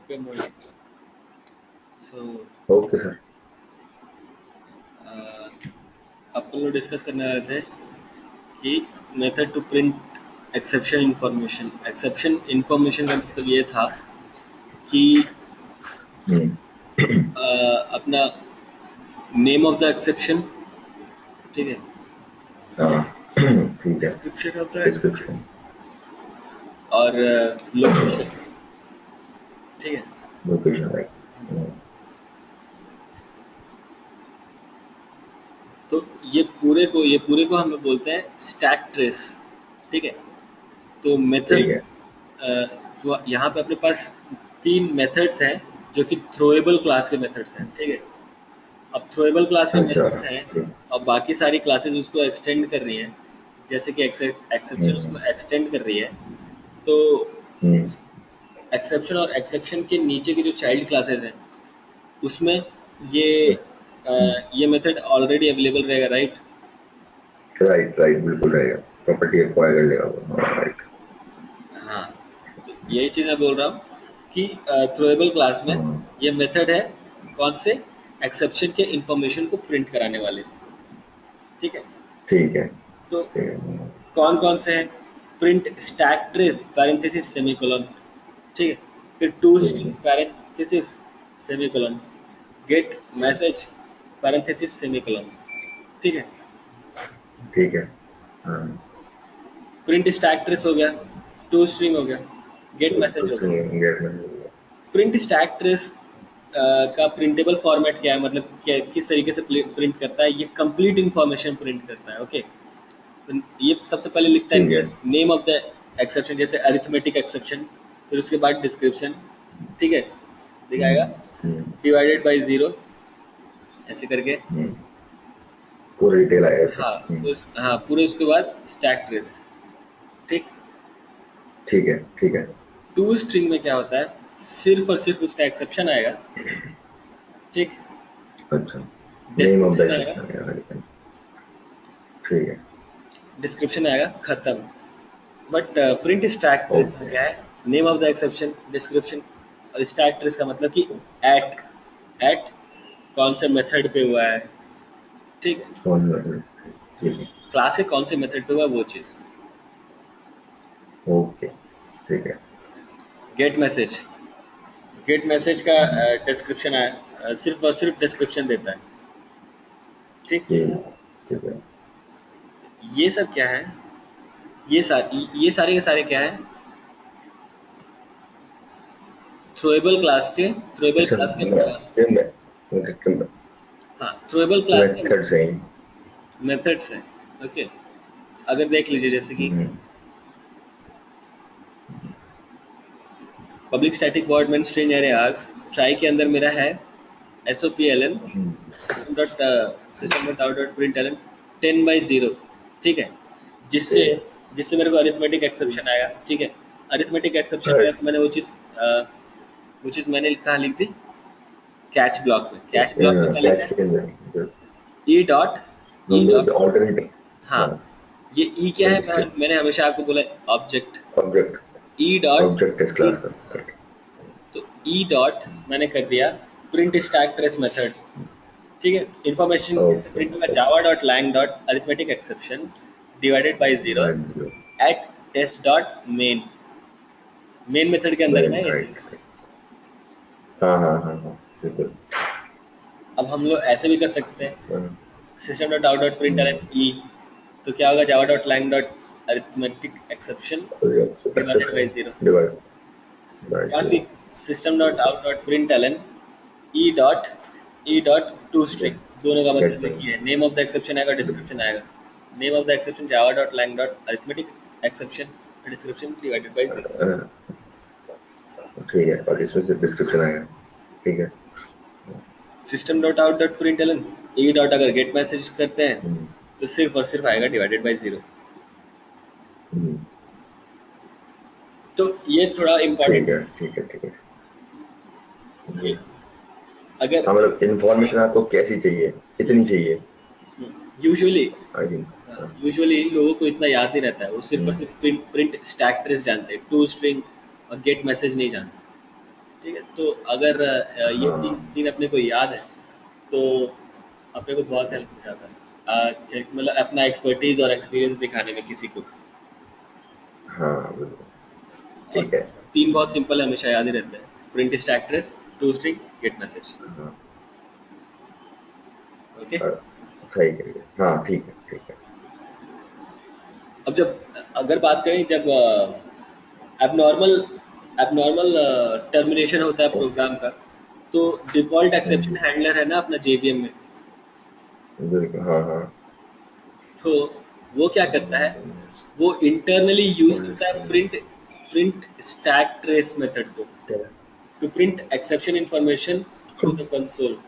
Good morning. So, okay sir. अपन लोग discuss करने वाले थे कि method to print exception information का मतलब ये था कि अपना नेम ऑफ द एक्सेप्शन, ठीक है, हाँ ठीक है। Description of the exception description, और लोकेशन, ठीक है। Location right. तो ये पूरे को हम लोग बोलते हैं स्टैक ट्रेस, ठीक है। तो मेथड ठीक है। जो यहाँ पे अपने पास तीन मेथड्स हैं जो कि थ्रोएबल क्लास के मेथड्स हैं, ठीक है। अब थ्रोएबल क्लास के अच्छा मेथड्स हैं ठीक। और बाकी सारी क्लासेस उसको एक्सटेंड कर रही हैं, जैसे कि एक्सेप्शन उसको एक्सटेंड कर रही है। तो हम्म, एक्सेप्शन और एक्सेप्शन के नीचे की जो चाइल्ड क्लासेस हैं उसमें ये ये मेथड ऑलरेडी अवेलेबल रहेगा, राइट। राइट राइट बिल्कुल रहेगा। प्रॉपर्टी एक्वायर कर लेगा वो, राइट। हाँ, तो यही चीज़ मैं बोल रहा हूँ कि थ्रोएबल क्लास में ये मेथड है कौन से एक्सेप्शन के इंफॉर्मेशन को प्रिंट कराने वाले, ठीक है। ठीक है तो ठीक है। कौन कौन से हैं? Print stack trace parenthesis semicolon, ठीक है। फिर टू ठीक स्ट्रिंग है parenthesis semicolon, gate message parenthesis semicolon, ठीक है। ठीक है। हाँ, प्रिंट स्टैक ट्रेस हो गया, टू स्ट्रिंग हो गया, गेट मैसेज तो हो गया। गेट में प्रिंट स्टैक ट्रेस का प्रिंटेबल फॉर्मेट क्या है, मतलब क्या किस तरीके से प्रिंट करता है? ये कंप्लीट इंफॉर्मेशन प्रिंट करता है, ओके। तो ये सबसे पहले लिखता ठीक है है। नेम ऑफ द एक्सेप्शन, जैसे अरिथमेटिक एक्सेप्शन, फिर उसके बाद डिस्क्रिप्शन, ठीक है, दिखाएगा हम्म, डिवाइडेड बाय जीरो, ऐसे करके। हम्म, पूरी डिटेल आएगा इसमें। हाँ, हाँ पूरे उसके बाद स्टैक ट्रेस, ठीक। ठीक है ठीक है। टू स्ट्रिंग में क्या होता है, सिर्फ और सिर्फ उसका एक्सेप्शन आएगा, ठीक। अच्छा, नेम ऑफ द डिस्क्रिप्शन आएगा, एक्सेप्शन राइट। ठीक है। डिस्क्रिप्शन आएगा, खत्म। बट प्रिंट स्टैक ट्रेस में ओके। क्या है, name of the exception, description, और स्टैक ट्रेस का मतलब कि एट एट कौन से मेथड पे हुआ है, ठीक है। कौन सा? ठीक है। क्लास के कौन से मेथड पे हुआ है वो चीज़। ओके ठीक है। गेट मैसेज का डिस्क्रिप्शन है, सिर्फ और सिर्फ डिस्क्रिप्शन देता है, ठीक। ठीक है। ये सब क्या है, ये सारे के सारे क्या है, थ्रोएबल अच्छा, क्लास के हाँ, थ्रोएबल क्लास के मेथड से ही। मेथड्स हैं, ओके। अगर देख लीजिए जैसे कि hmm, public static void main string array args try के अंदर मेरा है SOPLN system dot out dot print Elon 10/0, ठीक है। जिससे ठीक जिससे मेरे को अरिथमेटिक एक्सेप्शन आएगा, ठीक है। अरिथमेटिक एक्सेप्शन है। आया तो मैंने वो चीज़ मैंने कहाँ लिख दी, कैच ब्लॉक में क्या लिखा कैच है, के अंदर E dot E dot alternative. हाँ, हाँ, ये ई क्या है, मैंने हमेशा आपको बोला object, object. E dot object इस क्लास का। तो ई डॉट मैंने कर दिया प्रिंट स्टैक ट्रेस मेथड, ठीक है। इन्फॉर्मेशन कैसे ओके प्रिंट होगा, okay. Java dot lang dot arithmetic exception divided by zero at test dot main method के अंदर है ना मेन ये चीज। राइट। हाँ हाँ हाँ हाँ बिल्कुल। अब हम लोग ऐसे भी कर सकते हैं, हाँ, system dot out dot print e, तो क्या होगा, Java dot lang dot arithmetic exception divided by zero, divide by या जीरो। फिर system dot out dot print e dot to string, दोनों का मतलब एक ही है। नेम ऑफ द एक्सेप्शन आएगा, डिस्क्रिप्शन आएगा। Name of the exception Java dot lang dot arithmetic exception description divided by zero. ठीक है, और इसमें से डिस्क्रिप्शन आएगा। ठीक है। System dot out dot print L N e dot अगर गेट मैसेज करते हैं हम्म, तो सिर्फ और सिर्फ आएगा डिवाइडेड बाई जीरो। हम्म, तो ये थोड़ा ठीक इम्पोर्टेंट है ठीक है ठीक है। है। हम्म। अगर हाँ, मतलब इन्फॉर्मेशन आपको कैसी चाहिए, कितनी चाहिए? Usually I think. यूजुअली लोगों को इतना याद नहीं रहता है, वो सिर्फ और सिर्फ प्रिंट स्टैक ट्रेस जानते हैं, टू स्ट्रिंग और गेट मैसेज नहीं जानते। ठीक है, तो अगर ये तीन हाँ तीन अपने को याद है तो अपने को बहुत हेल्प हो जाता है, मतलब अपना एक्सपर्टीज और एक्सपीरियंस दिखाने में किसी को। हाँ बिल्कुल। और ठीक है। तीन बहुत सिंपल हमेशा याद ही रहते हैं, print stack trace, to string, get message. हाँ ओके। सही करिए, हाँ ठीक है ठीक है। अब जब अगर बात करें, जब एबनॉर्मल एबनॉर्मल टर्मिनेशन होता है प्रोग्राम का, तो डिफॉल्ट एक्सेप्शन हम्म, हैंडलर है ना अपना जेवीएम में, बिल्कुल हाँ हाँ। तो वो क्या करता है, वो इंटरनली यूज होल्ड करता है string. Print print stack trace method को to print exception information to the console.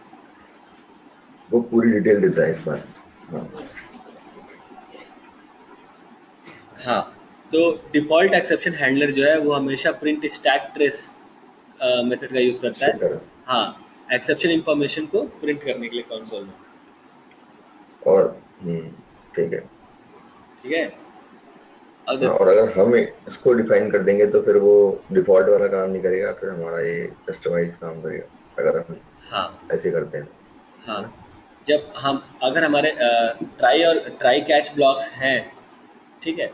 वो पूरी डिटेल देता है इस बार। हाँ। हाँ, तो डिफॉल्ट एक्सेप्शन हैंडलर जो है वो हमेशा प्रिंट स्टैक ट्रेस मेथड का यूज करता है। शिटर। हाँ, एक्सेप्शन इंफॉर्मेशन को प्रिंट करने के लिए कंसोल में। और ठीक है। ठीक है। हाँ, अगर और अगर हम इसको डिफाइन कर देंगे तो फिर वो डिफॉल्ट वाला काम नहीं करेगा, फिर हमारा ये कस्टमाइज काम करेगा, अगर हम हाँ ऐसे करते हैं तो, हाँ, है ना। जब हम अगर हमारे ट्राई कैच ब्लॉक्स हैं, ठीक है,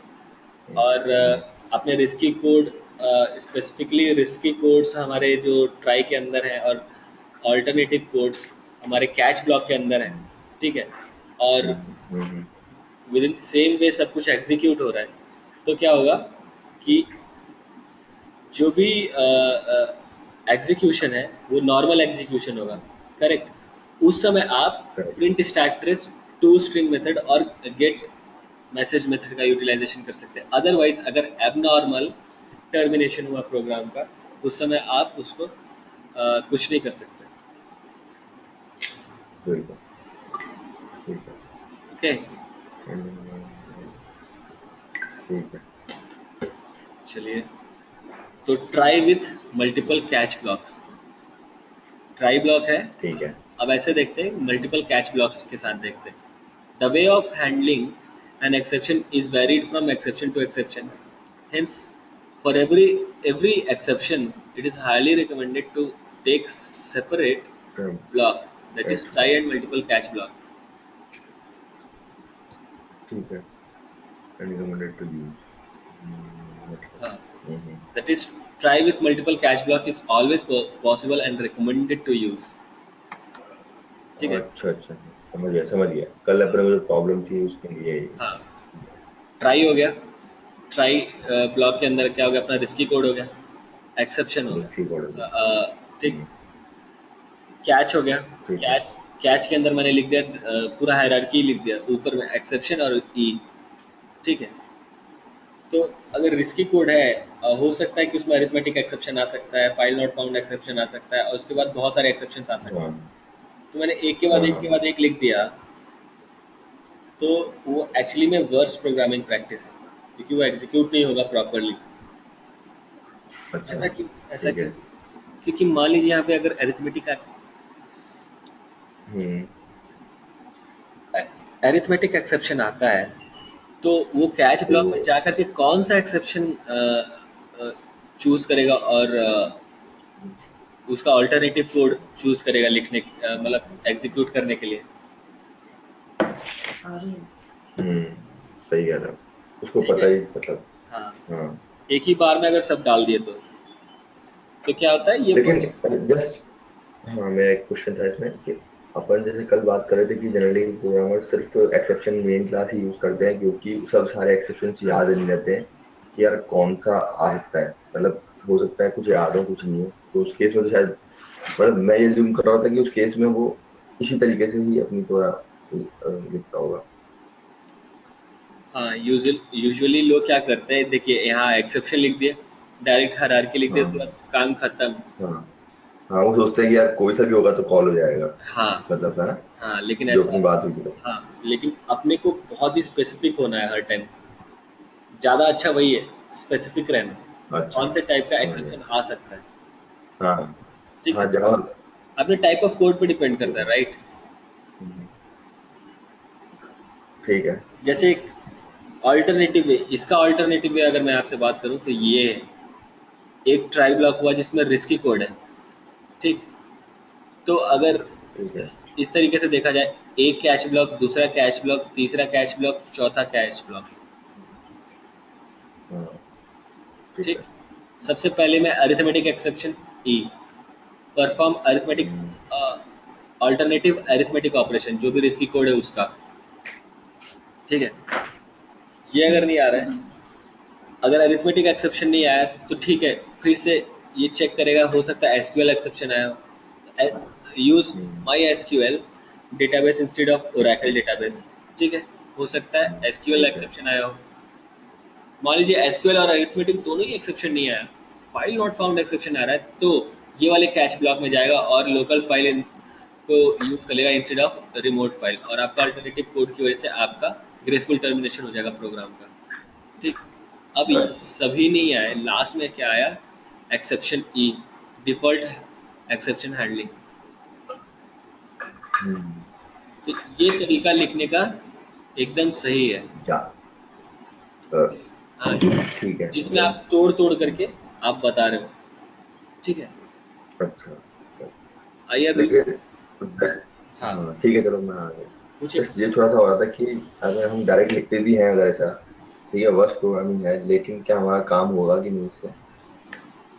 और हम्म, अपने risky code, specifically risky codes हमारे जो ट्राई के अंदर हैं, और ऑल्टरनेटिव कोड्स हमारे कैच ब्लॉक के अंदर हैं, ठीक है, और हम्म, विद इन सेम वे सब कुछ एग्जीक्यूट हो रहा है, तो क्या होगा कि जो भी एग्जीक्यूशन है वो नॉर्मल एग्जीक्यूशन होगा, करेक्ट। उस समय आप correct, print stack trace, to string method और गेट मैसेज मेथड का यूटिलाइजेशन कर सकते हैं। अदरवाइज अगर एबनॉर्मल टर्मिनेशन हुआ प्रोग्राम का, उस समय आप उसको कुछ नहीं कर सकते। बिल्कुल ठीक है। ओके। ठीक है। चलिए, तो try with multiple catch blocks, try block है। ठीक है। अब ऐसे देखते हैं, मल्टीपल कैच ब्लॉक्स के साथ देखते हैं। The way of handling an exception is varied from exception to exception. Hence, for every exception, it is highly recommended to take separate block, that is catch try block. and multiple catch block. ठीक है। Recommended to use. मतलब। हाँ, हम्म, that is try with multiple catch block is always possible and recommended to use. ठीक है। अच्छा अच्छा, समझ गया समझ गया, कल अपने को जो प्रॉब्लम थी उसके लिए। हाँ, ट्राई हो गया, ट्राई ब्लॉक के अंदर क्या हो गया, अपना रिस्की कोड हो गया, एक्सेप्शन हो रिस्की पड़ेगी। गया, ठीक, कैच हो गया, ठीक है। कैच कैच के अंदर मैंने लिख दिया, पूरा हायरार्की लिख दिया, ऊपर में एक्सेप्शन और ई, ठीक है। तो अगर रिस्की कोड है, हो सकता है कि उसमें अरिथमेटिक एक्सेप्शन आ सकता है, फाइल नॉट फाउंड एक्सेप्शन आ सकता है, और उसके बाद बहुत सारे एक्सेप्शन आ सकते हाँ हैं। तो मैंने एक के बाद हाँ एक के हाँ। बाद एक लिख दिया, तो वो एक्चुअली में वर्स्ट प्रोग्रामिंग प्रैक्टिस है, क्योंकि वो एग्जीक्यूट नहीं होगा प्रॉपरली। अच्छा। ऐसा क्यों? ऐसा ठीक क्यों? है। क्योंकि मान लीजिए यहाँ पे अगर हम्म। एरिथमेटिक एक्सेप्शन आता है, तो वो कैच तो ब्लॉक में जा करके कौन सा एक्सेप्शन चूज करेगा, और उसका अल्टरनेटिव कोड चूज करेगा लिखने, मतलब एग्जीक्यूट करने के लिए। हम्म, सही कह रहे हो, उसको ठीक पता है। ही मतलब। हाँ, हाँ। एक ही बार में अगर सब डाल दिए तो क्या होता है, ये लेकिन वर्स्ट। जस्ट, हाँ मेरा एक क्वेश्चन था इसमें कि अपन जैसे कल बात कर रहे थे कि जनरली प्रोग्रामर सिर्फ एक्सेप्शन मेन क्लास ही यूज करते हैं, क्योंकि सब सारे एक्सेप्शन याद नहीं रहते हैं कि यार कौन सा आ सकता है, मतलब हो सकता है कुछ याद हो कुछ नहीं हो, तो उस केस में तो शायद, मतलब मैं ये जूम कर रहा था कि उस केस में वो इसी तरीके से ही अपनी पूरा लिखता होगा। हाँ, यूजुअली लोग क्या करते हैं, देखिए यहाँ एक्सेप्शन लिख दिए, डायरेक्ट हायरार्की लिख दिया, उसके बाद हाँ काम खत्म। हाँ हाँ, वो सोचते हैं कि यार कोई सा भी होगा तो कॉल हो जाएगा, हाँ मतलब है ना, हाँ, लेकिन जो ऐसा, अपनी बात हुई थी तो। हाँ, लेकिन अपने को बहुत ही स्पेसिफिक होना है हर टाइम। ज़्यादा अच्छा वही है, स्पेसिफिक रहना, अच्छा, कौन से टाइप का समझ गया। एक्सेप्शन आ सकता है। हाँ ठीक हाँ, है, जहाँ अपने टाइप ऑफ कोड पे डिपेंड करता है, राइट। हम्म, ठीक है। जैसे ऑल्टरनेटिव वे, इसका ऑल्टरनेटिव वे अगर मैं आपसे बात करूं तो ये है, एक ट्राई ब्लॉक हुआ जिसमें रिस्की कोड है, ठीक। तो अगर ठीक है। इस तरीके से देखा जाए, एक कैच ब्लॉक, दूसरा कैच ब्लॉक, तीसरा कैच ब्लॉक, चौथा कैच ब्लॉक। हाँ ठीक ठीक। है। सबसे पहले मैं अरिथमेटिक एक्सेप्शन ई, परफॉर्म अरिथमेटिक हम्म, अल्टरनेटिव अरिथमेटिक ऑपरेशन, जो भी रिस्की कोड है उसका। ठीक है। ये अगर हम्म, नहीं आ रहा है, अगर अरिथमेटिक एक्सेप्शन नहीं आया तो ठीक है, फिर से ये चेक करेगा, हो सकता है एसक्यूएल एक्सेप्शन आया। Use hmm, my SQL database instead of Oracle database. ठीक है, हो सकता है एसक्यूएल ठीक है। एक्सेप्शन आया हो। मान लीजिए एसक्यूएल और अरिथमेटिक दोनों ही एक्सेप्शन नहीं आया, फाइल नॉट फाउंड एक्सेप्शन आ रहा है, तो ये वाले कैच ब्लॉक में जाएगा और लोकल फाइल को यूज करेगा इंस्टेड ऑफ रिमोट फाइल, और आपका अल्टरनेटिव कोड की वजह से आपका ग्रेसफुल टर्मिनेशन हो जाएगा प्रोग्राम का। ठीक। अब ये अच्छा। सभी नहीं आए, लास्ट में क्या आया, एक्सेप्शन ई, डिफॉल्ट एक्सेप्शन हैंडलिंग। हम्म, तो ये तरीका लिखने का एकदम सही है। क्या? अ, हाँ, ठीक है जिसमें मतलब। आप तोड़ तोड़ करके आप बता रहे हो। ठीक है। अच्छा। आइए अभी। लेकिन हाँ, हाँ ठीक है, चलो मैं आ गया। पूछिए। बस ये थोड़ा सा हो रहा था कि अगर हम डायरेक्ट लिखते भी हैं, अगर ऐसा, ठीक है, वर्स्ट प्रोग्रामिंग है, लेकिन क्या हमारा काम होगा कि नहीं इससे?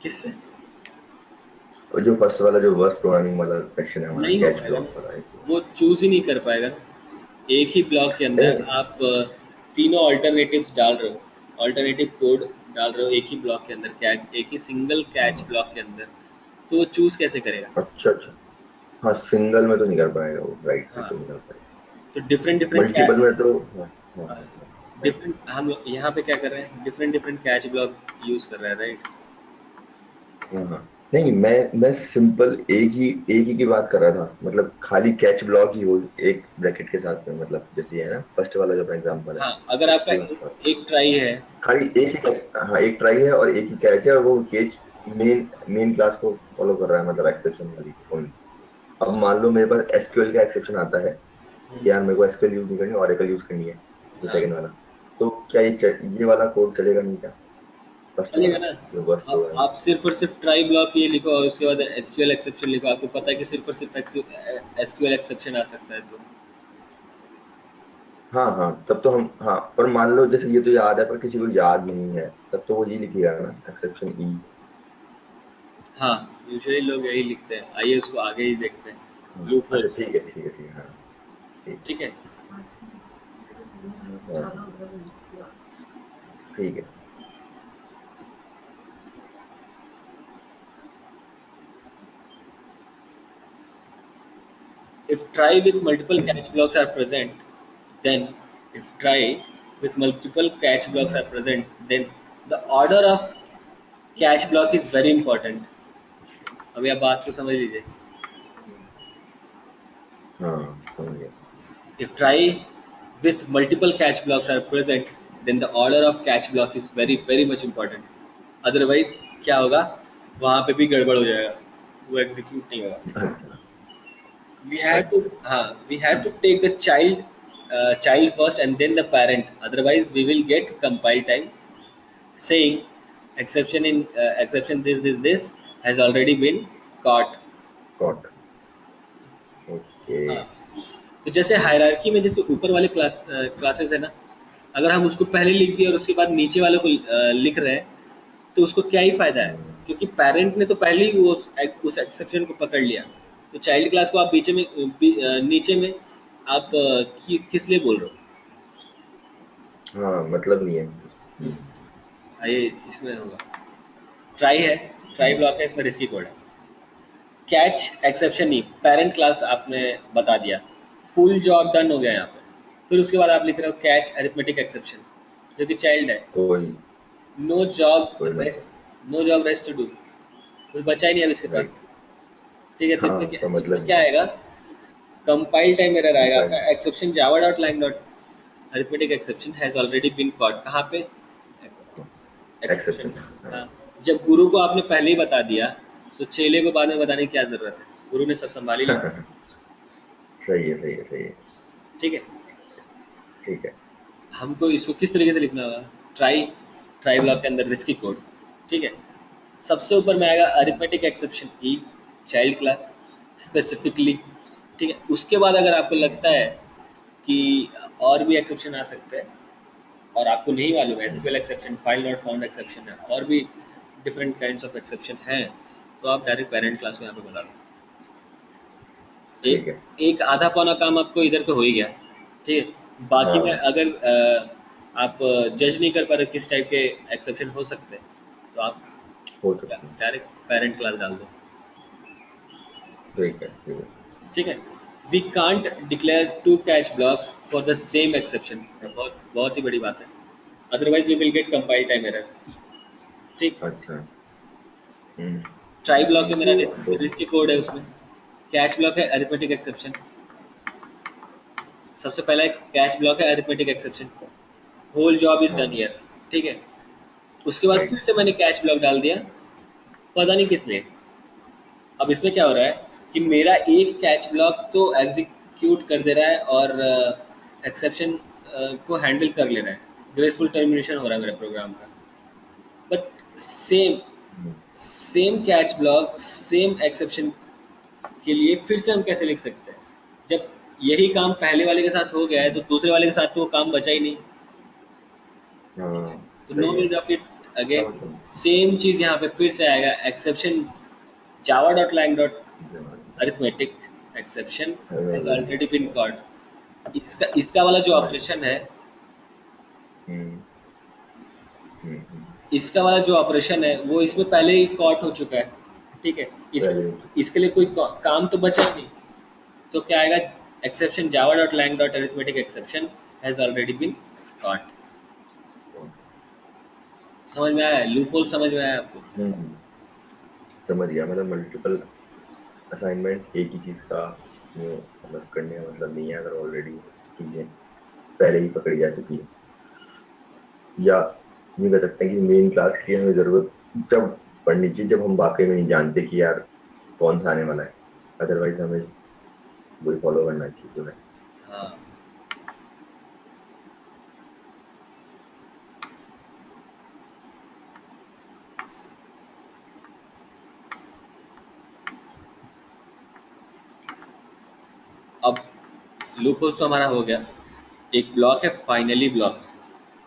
किससे? और जो फर्स्ट वाला, जो वर्स्ट प्रोग्रामिंग वाला सेक्शन है हमारा, नहीं हो कैच पाएगा ब्लॉक ना, वाला है तो। वो चूज ही नहीं कर पाएगा ना। एक ही ब्लॉक के अंदर नहीं, आप तीनों ऑल्टरनेटिव्स डाल रहे हो, ऑल्टरनेटिव कोड डाल रहे हो एक ही ब्लॉक के अंदर, कैच, एक ही सिंगल कैच हाँ, ब्लॉक के अंदर, तो वो चूज कैसे करेगा? अच्छा अच्छा। हाँ, सिंगल में तो नहीं कर पाएगा वो, राइट, हाँ, बिल्कुल नहीं कर पाएगा। तो डिफरेंट डिफरेंट मल्टीपल में तो हाँ। हाँ हाँ हाँ, राइट। डिफरेंट, हम यहाँ पे क्या कर रहे हैं, different different catch block use कर रहे हैं, राइट। हाँ हाँ। नहीं, मैं सिंपल एक ही की बात कर रहा था, मतलब खाली कैच ब्लॉक ही हो एक ब्रैकेट के साथ में, मतलब जैसे ये है ना फर्स्ट वाला जो एग्जांपल है, हाँ, अगर आपका उसकी बात कर रहा एक ट्राई है। था। खाली एक ही कैच, हाँ, एक ट्राई है और एक ही कैच है, और वो कैच मेन मेन क्लास को फॉलो कर रहा है, मतलब एक्सेप्शन वाली ओनली। अब मान लो मेरे पास एसक्यूएल का एक्सेप्शन आता है कि यार मेरे को एसक्यूएल यूज नहीं करनी, ऑरेकल यूज करनी है, जो हाँ, सेकंड वाला, तो क्या ये वाला कोड चलेगा नहीं क्या? फर्स्ट वाला चलेगा ना। जो वर्स्ट प्रोग्राम आप सिर्फ और सिर्फ ट्राई ब्लॉक ये लिखो और उसके बाद एसक्यूएल एक्सेप्शन लिखो, आपको पता है कि सिर्फ और सिर्फ एसक्यूएल एक्सेप्शन आ सकता है तो। हाँ हाँ, तब तो हम, हाँ, पर मान लो जैसे ये तो याद है पर किसी को याद नहीं है, तब तो वो ये लिखिएगा ना, एक्सेप्शन ई। हाँ, यूजुअली लोग यही लिखते हैं, आइए उसको आगे ही देखते हैं, लूप अच्छा होल्स। ठीक है, ठीक है, ठीक है, हाँ ठीक ठीक है। है। हाँ ठीक है। If try with multiple catch blocks are present, then if try with multiple catch blocks are present, then the order of catch block is very important. अभी आप बात को समझ लीजिए। हाँ समझ गया। If try with multiple catch blocks are present, then the order of catch block is very very much important. Otherwise क्या होगा, वहाँ पे भी गड़बड़ हो जाएगा, वो एग्जीक्यूट नहीं होगा। अच्छा We have to, अच्छा। we have to take the child first and then the parent. Otherwise, we will get compile time saying exception this has already been caught. Got. Okay. हाँ, तो जैसे हायरार्की में जैसे ऊपर वाले क्लासेस है ना, अगर हम उसको पहले लिख दिए और उसके बाद नीचे वाले को लिख रहे हैं, तो उसको क्या ही फायदा है, हम्म, क्योंकि पेरेंट ने तो पहले ही उस एक्सेप्शन को पकड़ लिया। तो चाइल्ड क्लास को आप बीचे में नीचे में आप किस लिए बोल रहे हो? हाँ मतलब नहीं है। आइए इसमें होगा, ट्राई है, ट्राई हम्म, ब्लॉक है, इसमें रिस्की कोड है। कैच एक्सेप्शन नहीं, पेरेंट क्लास आपने बता दिया, फुल जॉब डन हो गया यहाँ पे। फिर उसके बाद आप लिख रहे हो कैच अरिथमेटिक एक्सेप्शन, जो कि चाइल्ड है। कोई नो जॉब कोई रेस्ट, मतलब। No job rest to do, कुछ बचा ही नहीं अब इसके पास। राइट। ठीक है, तो हाँ, तो इसमें मतलब क्या नहीं है। आएगा, कंपाइल टाइम एरर आएगा कंपाइल। आपका, exception Java dot lang dot arithmetic exception has already been caught, कहाँ पे, एक्सेप्शन। एक्सेप्शन। हाँ। हाँ, जब गुरु को आपने पहले ही बता दिया, तो चेले को बाद में बताने की क्या जरूरत है, गुरु ने सब संभाल ही लिया। सही है, सही है, सही है। ठीक है। ठीक है। हमको इसको किस तरीके से लिखना होगा, ट्राई, ट्राई ब्लॉक के अंदर रिस्की कोड। ठीक है, सबसे ऊपर में आएगा अरिथमेटिक एक्सेप्शन ई, चाइल्ड क्लास स्पेसिफिकली, ठीक है। उसके बाद अगर आपको लगता है कि और भी एक्सेप्शन आ सकते हैं और आपको नहीं मालूम SQL exception, file not found exception है, और भी डिफरेंट काइंड्स ऑफ एक्सेप्शन हैं, तो आप डायरेक्ट पेरेंट क्लास को यहाँ पे बुला लो। ठीक एक है। एक आधा पौना काम आपको इधर तो हो ही गया, ठीक है। बाकी में हाँ, अगर आप जज नहीं कर पा रहे किस टाइप के एक्सेप्शन हो सकते हैं, तो आप हो सकता है। डायरेक्ट पेरेंट क्लास डाल दो, ठीक है, ठीक है। ठीक है। We can't declare two catch blocks for the same exception, बहुत बहुत ही बड़ी बात है, otherwise you will get compile time error, ठीक। अच्छा। हम्म। ट्राई ब्लॉक है मेरा, तो रिस्क कोड है उसमें। कैच ब्लॉक है अरिथमेटिक एक्सेप्शन, सबसे पहला एक कैच ब्लॉक है arithmetic exception, whole job is done हाँ, हियर, ठीक है। उसके बाद फिर राइट। से मैंने कैच ब्लॉक डाल दिया, पता नहीं किस लिए। अब इसमें क्या हो रहा है कि मेरा एक कैच ब्लॉक तो एग्जीक्यूट कर दे रहा है और एक्सेप्शन को हैंडल कर ले रहा है, ग्रेसफुल टर्मिनेशन हो रहा है मेरे प्रोग्राम का। But same hmm, same catch block same exception के लिए फिर से हम कैसे लिख सकते हैं, जब यही काम पहले वाले के साथ हो गया है तो दूसरे वाले के साथ तो वो काम बचा ही नहीं, हाँ, तो नो सही है। Need of it again. समझ गया। सेम चीज यहाँ पे फिर से आएगा, exception java dot lang dot जवाब। अरिथमेटिक एक्सेप्शन हैज अरे, ऑलरेडी बीन कॉल्ड। इसका इसका वाला जो समझ गया। ऑपरेशन है, हम्म, हम्म। इसका वाला जो ऑपरेशन है वो इसमें पहले ही कॉट हो चुका है, ठीक है। इसमें पहले हो चुका इसके लिए कोई काम तो बचा ही नहीं, तो क्या आएगा, exception java dot lang dot arithmetic exception has already been caught. है। समझ में आया, लूप होल समझ में आया आपको? हम्म, समझ गया। मतलब मल्टीपल असाइनमेंट एक ही चीज का मतलब करने का मतलब नहीं है, अगर ऑलरेडी चीजें पहले ही पकड़ी जा चुकी है। या ये कह सकते हैं कि मेन क्लास की हमें जरूरत जब पढ़नी चाहिए, जब हम वाकई में नहीं जानते कि यार कौन सा आने वाला है। अदरवाइज हमें वही फॉलो करना चाहिए जो है। हाँ। अब लूप होल तो हमारा हो गया। एक ब्लॉक है फाइनली ब्लॉक,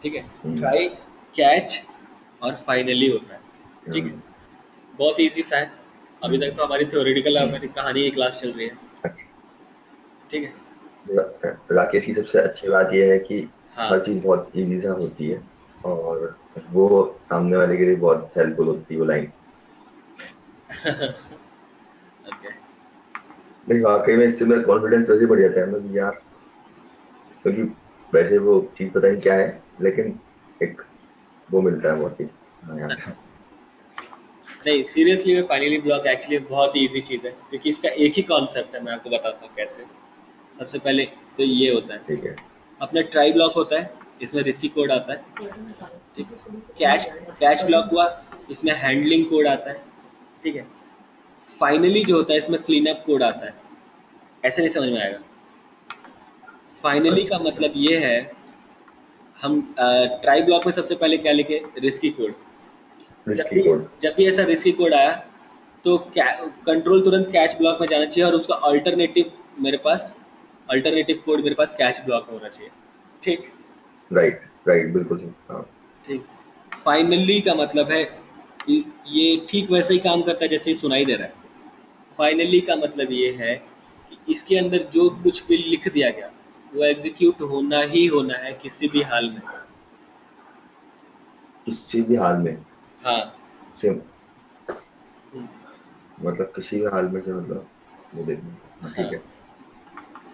ठीक है। हम्म, ट्राई, कैच और फाइनली होता है, ठीक है। हम्म, बहुत इजी सा है। अभी तक हम्म, तो हमारी थ्योरेटिकल हम्म। हमारी कहानी की क्लास चल रही है, अच्छा। ठीक है। राकेश की सबसे अच्छी बात यह है कि हाँ। हर चीज बहुत इजी सा होती है, और वो सामने वाले के लिए बहुत हेल्पफुल होती है वो लाइन। ओके। नहीं, वाकई में इससे मेरा कॉन्फिडेंस वैसे ही बढ़ जाता है, मतलब यार, क्योंकि वैसे वो चीज पता नहीं क्या है, लेकिन एक वो मिलता है बहुत ही। हाँ यार। नहीं सीरियसली में फाइनली ब्लॉक एक्चुअली बहुत ही इजी चीज़ है, क्योंकि इसका एक ही कॉन्सेप्ट है, मैं आपको बताता हूँ कैसे। सबसे पहले तो ये होता है, ठीक है। अपना ट्राई ब्लॉक होता है, इसमें रिस्की कोड आता है, ठीक। कैच कैच ब्लॉक हुआ, इसमें हैंडलिंग कोड आता है, ठीक है। फाइनली जो होता है इसमें क्लीन अप कोड आता है। ऐसे नहीं समझ में आएगा। फाइनली अच्छा, का अच्छा। मतलब ये है, हम ट्राई ब्लॉक में सबसे पहले क्या लिखे, रिस्की कोड। जब रिस्की भी कोड। जब भी ऐसा रिस्की कोड आया तो कंट्रोल तुरंत कैच ब्लॉक में जाना चाहिए और उसका अल्टरनेटिव मेरे पास, अल्टरनेटिव कोड मेरे पास कैच ब्लॉक में होना चाहिए, ठीक। राइट, राइट, बिल्कुल सही। हाँ। ठीक। फाइनली का मतलब है कि ये ठीक वैसे ही काम करता है जैसे ही सुनाई दे रहा है। फाइनली का मतलब ये है कि इसके अंदर जो कुछ भी लिख दिया गया वो एग्जीक्यूट होना ही होना है किसी भी हाल में। किसी भी हाल में हाँ। से, हम्म, मतलब किसी भी हाल में से, मतलब वो देखना। हाँ, हाँ। ठीक है।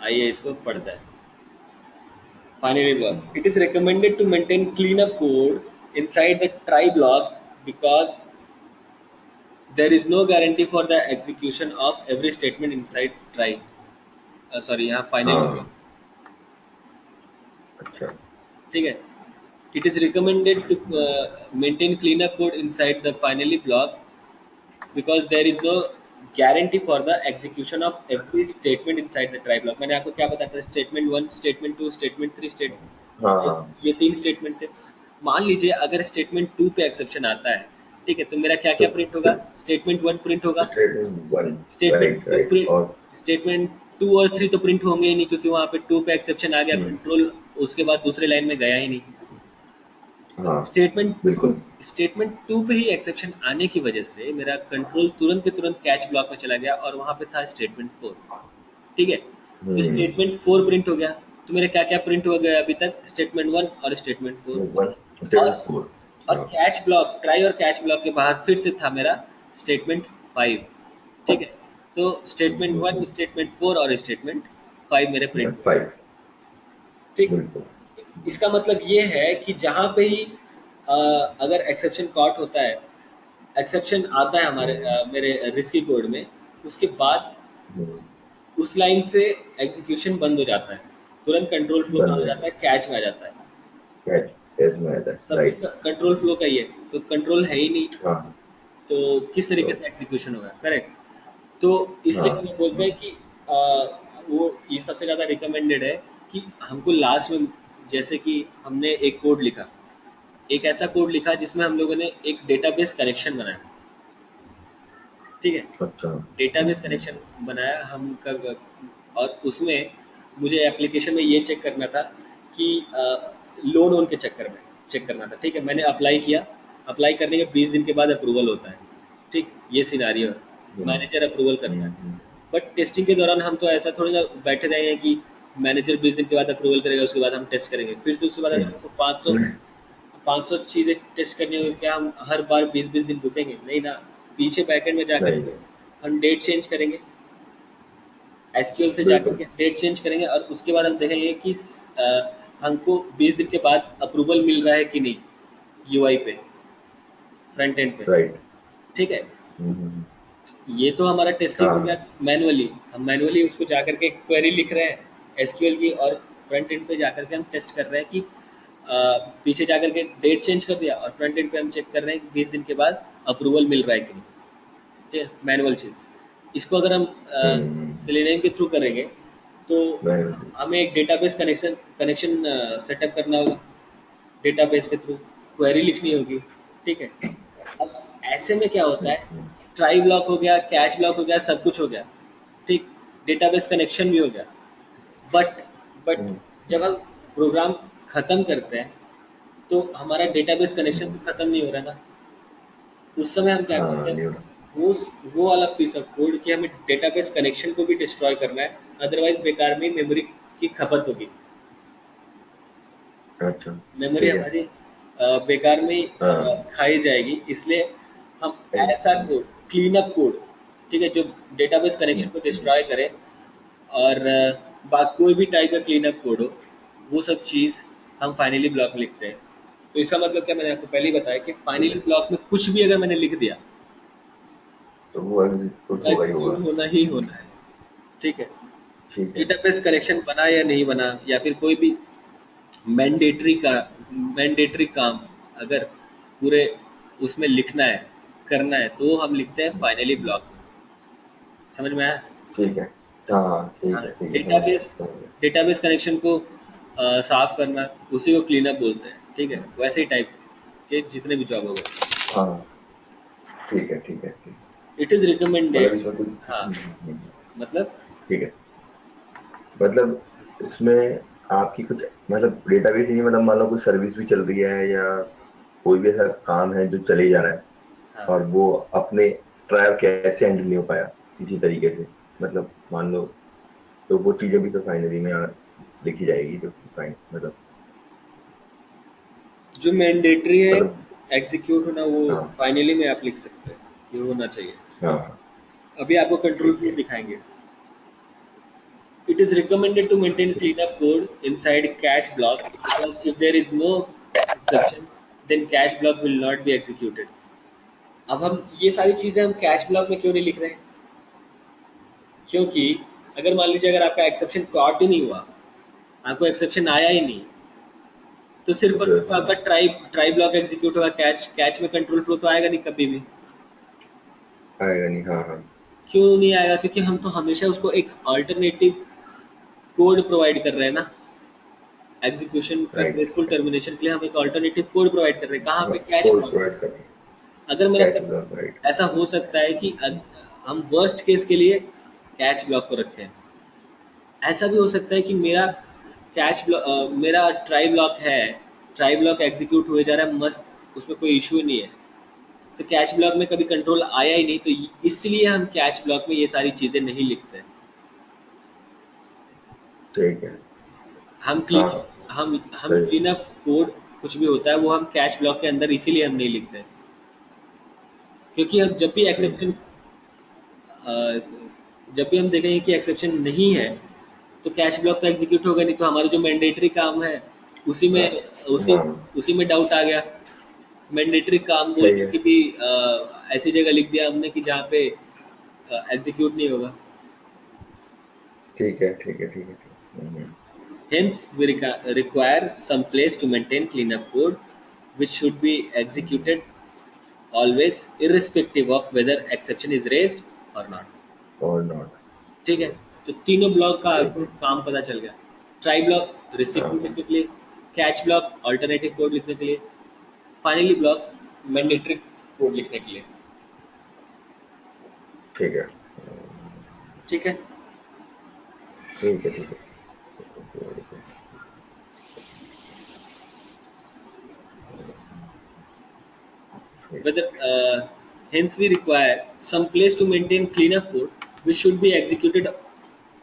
आइए इसको पढ़ते हैं। Finally, block. Hmm, It is recommended to maintain cleanup code inside the try block because there is no guarantee for the execution of every statement inside try. Sorry, यहाँ finally block. हाँ। अच्छा। ठीक है। It is recommended to maintain cleanup code inside the finally block because there is no guarantee for the execution of every statement inside the try block. मैंने आपको क्या बताया था, statement one, statement two, statement three, हाँ, ये हाँ। ये तीन स्टेटमेंट्स थे। मान लीजिए अगर स्टेटमेंट टू पे एक्सेप्शन आता है ठीक है, तो मेरा क्या क्या तो प्रिंट होगा, स्टेटमेंट 1 प्रिंट होगा, statement one. Statement right 2 right. Print, और स्टेटमेंट 2 और 3 तो प्रिंट होंगे ही नहीं, क्योंकि वहां पे 2 पे एक्सेप्शन आ गया, हम्म, कंट्रोल उसके बाद दूसरे लाइन में गया ही नहीं। तो हाँ स्टेटमेंट टू, बिल्कुल। स्टेटमेंट टू पे ही एक्सेप्शन आने की वजह से मेरा कंट्रोल तुरंत के तुरंत कैच ब्लॉक में चला गया, और वहां पे था स्टेटमेंट 4। ठीक है, तो हम्म। स्टेटमेंट 4 प्रिंट हो गया। तो मेरा क्या क्या प्रिंट हो गया अभी तक, स्टेटमेंट 1 और स्टेटमेंट 4। वन और स्टेटमेंट फोर। और हाँ। कैच ब्लॉक, ट्राई और कैच ब्लॉक के बाहर फिर से था मेरा स्टेटमेंट 5। ठीक है, तो स्टेटमेंट 1, स्टेटमेंट 4 और स्टेटमेंट 5 मेरे प्रिंट हो गए। फाइव। ठीक, बिल्कुल। इसका मतलब ये है कि जहाँ पे ही अगर एक्सेप्शन कॉट होता है, एक्सेप्शन आता है हमारे हम्म, मेरे रिस्की कोड में, उसके बाद हम्म, उस लाइन से एग्जीक्यूशन बंद हो जाता है, तुरंत कंट्रोल फ्लो बन कहाँ हो गया। जाता है, कैच में आ जाता है। कैच कैच में आता है, सब कुछ राइट। कंट्रोल फ्लो का ही है, तो कंट्रोल है ही नहीं, हाँ। तो किस तरीके तो से एग्जीक्यूशन होगा, करेक्ट। तो इसलिए हम हाँ। लोग बोलते हैं कि वो ये सबसे ज़्यादा रिकमेंडेड है कि हमको लास्ट में, जैसे कि हमने एक कोड लिखा, एक ऐसा कोड लिखा जिसमें हम लोगों ने एक डेटाबेस कनेक्शन बनाया। ठीक है, अच्छा। डेटाबेस कनेक्शन बनाया हम कब, और उसमें मुझे एप्लीकेशन में ये चेक करना था कि लोन ओन के चक्कर में चेक करना था। ठीक है, मैंने अप्लाई किया, अप्लाई करने के 20 दिन के बाद अप्रूवल होता है। ठीक, ये सिनारियो है, हम्म, मैनेजर अप्रूवल करता है। हम्म, बट टेस्टिंग के दौरान हम तो ऐसा थोड़ी ना बैठे रहे हैं कि मैनेजर 20 दिन के बाद अप्रूवल करेगा, उसके बाद हम टेस्ट करेंगे, फिर से उसके बाद अगर हमको 500 हम्म, 500 चीज़ें टेस्ट करनी होगी, क्या हम हर बार 20-20 दिन रुकेंगे, नहीं ना। पीछे बैकएंड में जाकर नहीं के नहीं। हम डेट चेंज करेंगे, एसक्यूएल से जाकर बिल्कुल। के डेट चेंज करेंगे, और उसके बाद हम देखेंगे कि हमको 20 दिन के बाद अप्रूवल मिल रहा है कि नहीं, यूआई पे, फ्रंट एंड पे। राइट। ठीक है, हम्म, ये तो हमारा टेस्टिंग हो गया हाँ। मैनुअली, हम मैनुअली उसको जाकर के क्वेरी लिख रहे हैं एसक्यूएल की, और फ्रंट एंड पे जाकर के हम टेस्ट कर रहे हैं कि पीछे जाकर के डेट चेंज कर दिया, और फ्रंट एंड पे हम चेक कर रहे हैं कि 20 दिन के बाद अप्रूवल मिल रहा है कि नहीं। ठीक है, मैनुअल चीज़। इसको अगर हम हम्म, सेलेनियम के थ्रू करेंगे, तो मैं हमें एक डेटाबेस कनेक्शन कनेक्शन सेटअप करना होगा, डेटाबेस के थ्रू क्वेरी लिखनी होगी। ठीक है, अब ऐसे में क्या होता है, ट्राई ब्लॉक हो गया, कैच ब्लॉक हो गया, सब कुछ हो गया। ठीक, डेटाबेस कनेक्शन भी हो गया, बट बट जब हम प्रोग्राम खत्म करते हैं, तो हमारा डेटाबेस कनेक्शन तो खत्म नहीं हो रहा ना। उस समय हम क्या हाँ करते हैं, न्यू। वो वाला पीस ऑफ कोड कि हमें डेटाबेस कनेक्शन को भी डिस्ट्रॉय करना है, अदरवाइज बेकार में मेमोरी की खपत होगी, अच्छा। मेमोरी ठीक है। हमारी बेकार में हाँ। खाई जाएगी। इसलिए हम ऐसा हम्म, कोड, क्लीन अप कोड, ठीक है, जो डेटाबेस कनेक्शन को हम्म, डिस्ट्रॉय करे, और कोई भी टाइप का क्लीन अप कोड हो, वो सब चीज़ हम फाइनली ब्लॉक में लिखते हैं। तो इसका मतलब क्या, मैंने आपको पहले ही बताया कि ठीक फाइनली है। ब्लॉक में कुछ भी अगर मैंने लिख दिया, तो वो एग्जीक्यूट तो होगा ही एग्जीक्यूट होगा। होना ही होना है। ठीक है, ठीक है। डेटाबेस कनेक्शन बना या नहीं बना, या फिर कोई भी मैंडेटरी का मैंडेटरी काम अगर पूरे उसमें लिखना है, करना है, तो हम लिखते हैं फाइनली ब्लॉक। समझ में आया। ठीक है। हाँ हाँ, ठीक है समझ गया डेटाबेस समझ गया। डेटाबेस कनेक्शन को साफ करना, उसी को क्लीन अप बोलते हैं। ठीक है, वैसे ही टाइप के जितने भी जॉब हो गए, हाँ ठीक है ठीक है ठीक है। इट इज मतलब रिकमेंडेड। इसमें कुछ हाँ, मतलब ठीक है। मतलब इसमें आपकी कुछ मतलब डेटाबेस नहीं, मतलब मान लो कोई सर्विस भी चल रही है या कोई भी ऐसा काम है जो चले जा रहा है हाँ, और वो अपने ट्रायल कैसे हैंडल नहीं हो पाया किसी तरीके से, मतलब मान लो, तो वो चीजें भी तो फाइनली में लिखी जाएगी जो कि फाइन मतलब। जो मैंडेटरी है मतलब एग्जीक्यूट होना, वो हाँ फाइनली में आप लिख सकते हैं, ये होना चाहिए। हाँ। अभी आपको कंट्रोल ठीक फ्लो है। दिखाएंगे। It is recommended to maintain cleanup code inside cache block, because if there is no exception, then cache block will not be executed. अब हम ये सारी चीजें हम कैश ब्लॉक में क्यों नहीं लिख रहे हैं, क्योंकि अगर मान लीजिए अगर आपका एक्सेप्शन कॉट ही नहीं हुआ, आपको एक्सेप्शन आया ही नहीं, तो तो सिर्फ और फिर सिर्फ आपका ट्राई ट्राई ब्लॉक एग्जीक्यूट होगा, कैच कैच में कंट्रोल फ्लो तो आएगा नहीं कभी भी। आएगा नहीं। हाँ हाँ। क्यों नहीं आएगा, क्योंकि हम तो हमेशा उसको एक अल्टरनेटिव कोड प्रोवाइड कर रहे हैं ना। एग्जीक्यूशन का राइट ग्रेसफुल राइट। टर्मिनेशन के लिए हम एक अल्टरनेटिव कोड प्रोवाइड कर रहे हैं, कहाँ पे, कैच कोड ब्लॉक में। प्रोवाइड कर रहे हैं। अगर मेरा कैच ब्लॉक, राइट। ऐसा हो सकता है कि हम वर्स्ट केस के लिए कैच ब्लॉक को रखें। ऐसा भी हो सकता है कि मेरा मेरा ट्राई ब्लॉक है, ट्राई ब्लॉक एग्जीक्यूट हुए जा रहा है मस्त, उसमें कोई इशू नहीं है, तो कैच ब्लॉक में कभी कंट्रोल आया ही नहीं, तो इसलिए हम कैच ब्लॉक में ये सारी चीज़ें नहीं लिखते। ठीक है। हम हाँ, क्लीन हाँ, हम सही। क्लीन अप कोड कुछ भी होता है वो हम कैच ब्लॉक के अंदर इसीलिए हम नहीं लिखते, क्योंकि हम जब भी ठीक एक्सेप्शन है। जब भी हम देखेंगे कि एक्सेप्शन नहीं है, तो कैच ब्लॉक तो एग्जीक्यूट होगा नहीं, तो हमारा जो मैंडेटरी काम है उसी हाँ, में उसी हाँ, उसी में डाउट आ गया। मैंडेटरी काम बोल सही है। के भी ऐसी जगह लिख दिया हमने कि जहाँ पे एग्जीक्यूट नहीं होगा। ठीक है, ठीक है, ठीक है, ठीक है। Hence, we require some place to maintain cleanup code, which should be executed always, irrespective of whether exception is raised or not. और नॉट। ठीक है, तो तीनों ब्लॉक का ठीक आपको है। काम पता चल गया। ट्राई ब्लॉक रिस्ट्रिक्टिव हाँ, लिखने के लिए, कैच ब्लॉक अल्टरनेटिव कोड लिखने के लिए, फाइनली ब्लॉक मैंडेटरी कोड लिखने के लिए। ठीक है। ठीक है, ठीक है, ठीक है। ठीक। whether hence we require some place to maintain cleanup code, which should be executed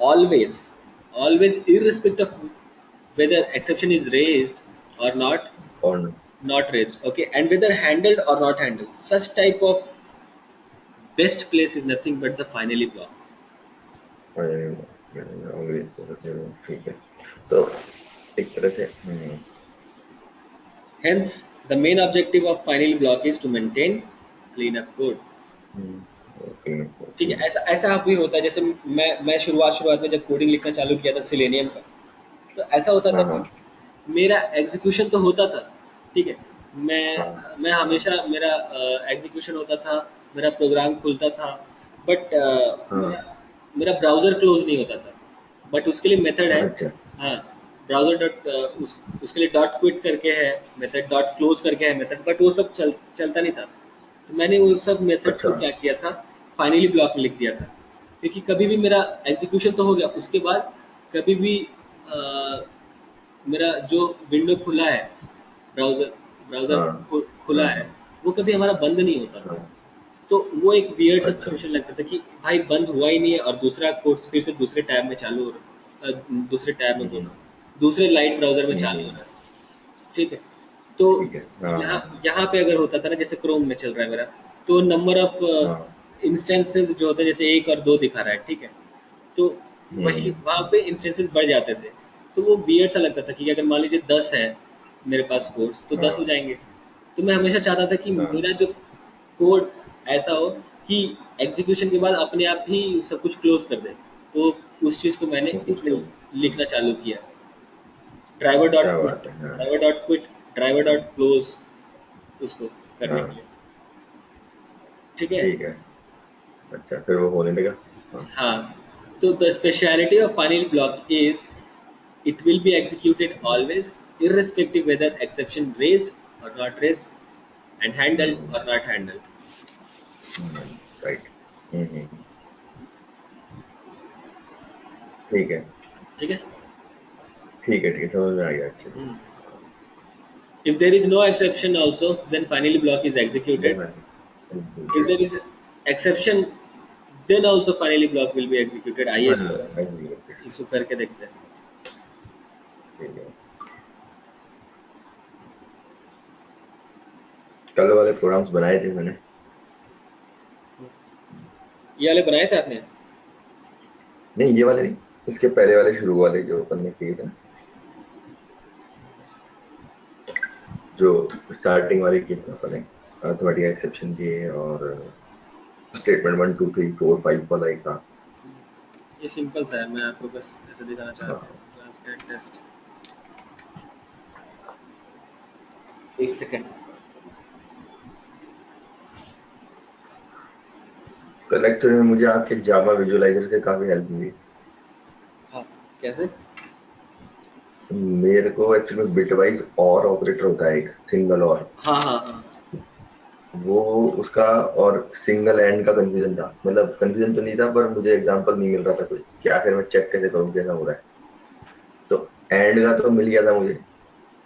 always, always irrespective of whether exception is raised or और not raised, okay, and whether handled or not handled. Such type of best place is nothing but the finally block. ठीक है। तो एक तरह से Hence the main objective of finally block is to maintain cleanup code. ठीक है, ऐसा ऐसा भी होता है, जैसे मैं शुरुआत में जब कोडिंग लिखना चालू किया था सिलेनियम का, तो ऐसा होता था हाँ, कि हाँ, मेरा एग्जीक्यूशन तो होता था, ठीक है, हाँ, मैं हमेशा मेरा एग्जीक्यूशन होता था, मेरा प्रोग्राम खुलता था, बट हाँ। मेरा मेरा ब्राउज़र क्लोज नहीं होता था, बट उसके लिए मेथड है। अच्छा, हाँ, ब्राउज़र उसके लिए डॉट क्विट करके है मेथड, डॉट क्लोज करके है मेथड, बट वो सब चलता नहीं था। तो मैंने वो सब मेथड्स अच्छा। को क्या किया था, फाइनली ब्लॉक में लिख दिया था, क्योंकि कभी भी मेरा एग्जीक्यूशन तो हो गया, उसके बाद कभी भी अ, मेरा जो विंडो खुला है, ब्राउज़र ब्राउज़र हाँ, खुला हाँ, है, हाँ, वो कभी हमारा बंद नहीं होता था। हाँ। तो वो एक वियर्ड सा अच्छा। सिचुएशन लगता था कि भाई बंद हुआ ही नहीं है और दूसरा कोर्स फिर से दूसरे टैब में चालू हो रहा है, दूसरे टैब में बोल हम्म, रहा हूँ, दूसरे लाइट ब्राउज़र में चालू हो हम्म। रहा है। ठीक है, तो ठीक है। हाँ, यहाँ हाँ, यहाँ पे अगर होता था ना, जैसे क्रोम में चल रहा है मेरा, तो नंबर ऑफ हाँ। इंस्टेंसेस जो होते हैं, जैसे 1 और 2 दिखा रहा है, ठीक है, तो वही हम्म। वहाँ पे इंस्टेंसेस बढ़ जाते थे, तो वो वियर्ड सा लगता था कि अगर मान लीजिए 10 है मेरे पास कोड्स, तो 10 हो हाँ, जाएंगे। तो मैं हमेशा चाहता था कि हाँ। मेरा जो कोड ऐसा हो कि एग्जीक्यूशन के बाद अपने आप ही सब कुछ क्लोज कर दे। तो उस चीज़ को मैंने वो कुछ इसमें कम। लिखना चालू किया, ड्राइवर डॉट क्या क्विट, बात है। हाँ, driver dot quit, driver dot close, उसको करने के हाँ। लिए। ठीक है, ठीक है। अच्छा, फिर वो होने लगा। हाँ। हाँ, तो the speciality of final block is it will be executed always, irrespective whether exception raised or not raised, and handled hmm, or not handled. Right. ठीक है, ठीक है, ठीक है, ठीक है, समझ में आ गया अच्छे से। if there is no exception also, then finally block is executed. Then If there is exception, then also finally block will be executed. आइए इसको करके देखते हैं। ठीक है। कल वाले प्रोग्राम्स बनाए थे मैंने। ये वाले बनाए थे आपने? नहीं, ये वाले नहीं, इसके पहले वाले, शुरू वाले जो अपन ने किए थे ना, जो स्टार्टिंग वाले किए थे अपन ने, अर्थमेटिक एक्सेप्शन किए और स्टेटमेंट 1 2 3 4 5 वाला एक था। ये सिंपल सा है, मैं आपको बस ऐसे दिखाना हाँ। चाहता हूँ। ट्रांसलेट टेस्ट, एक सेकंड। कल एक्चुअली में मुझे आपके जावा विजुअलाइजर से काफी हेल्प मिली। हाँ, कैसे? मेरे को एक्चुअली में बिटवाइज और ऑपरेटर होता है, एक सिंगल और। हाँ हाँ हाँ वो उसका और सिंगल एंड का कंफ्यूजन था, मतलब कंफ्यूजन तो नहीं था पर मुझे एग्जांपल नहीं मिल रहा था कोई कि आखिर मैं चेक कैसे करूँ कैसा हो रहा है। तो एंड का तो मिल गया था मुझे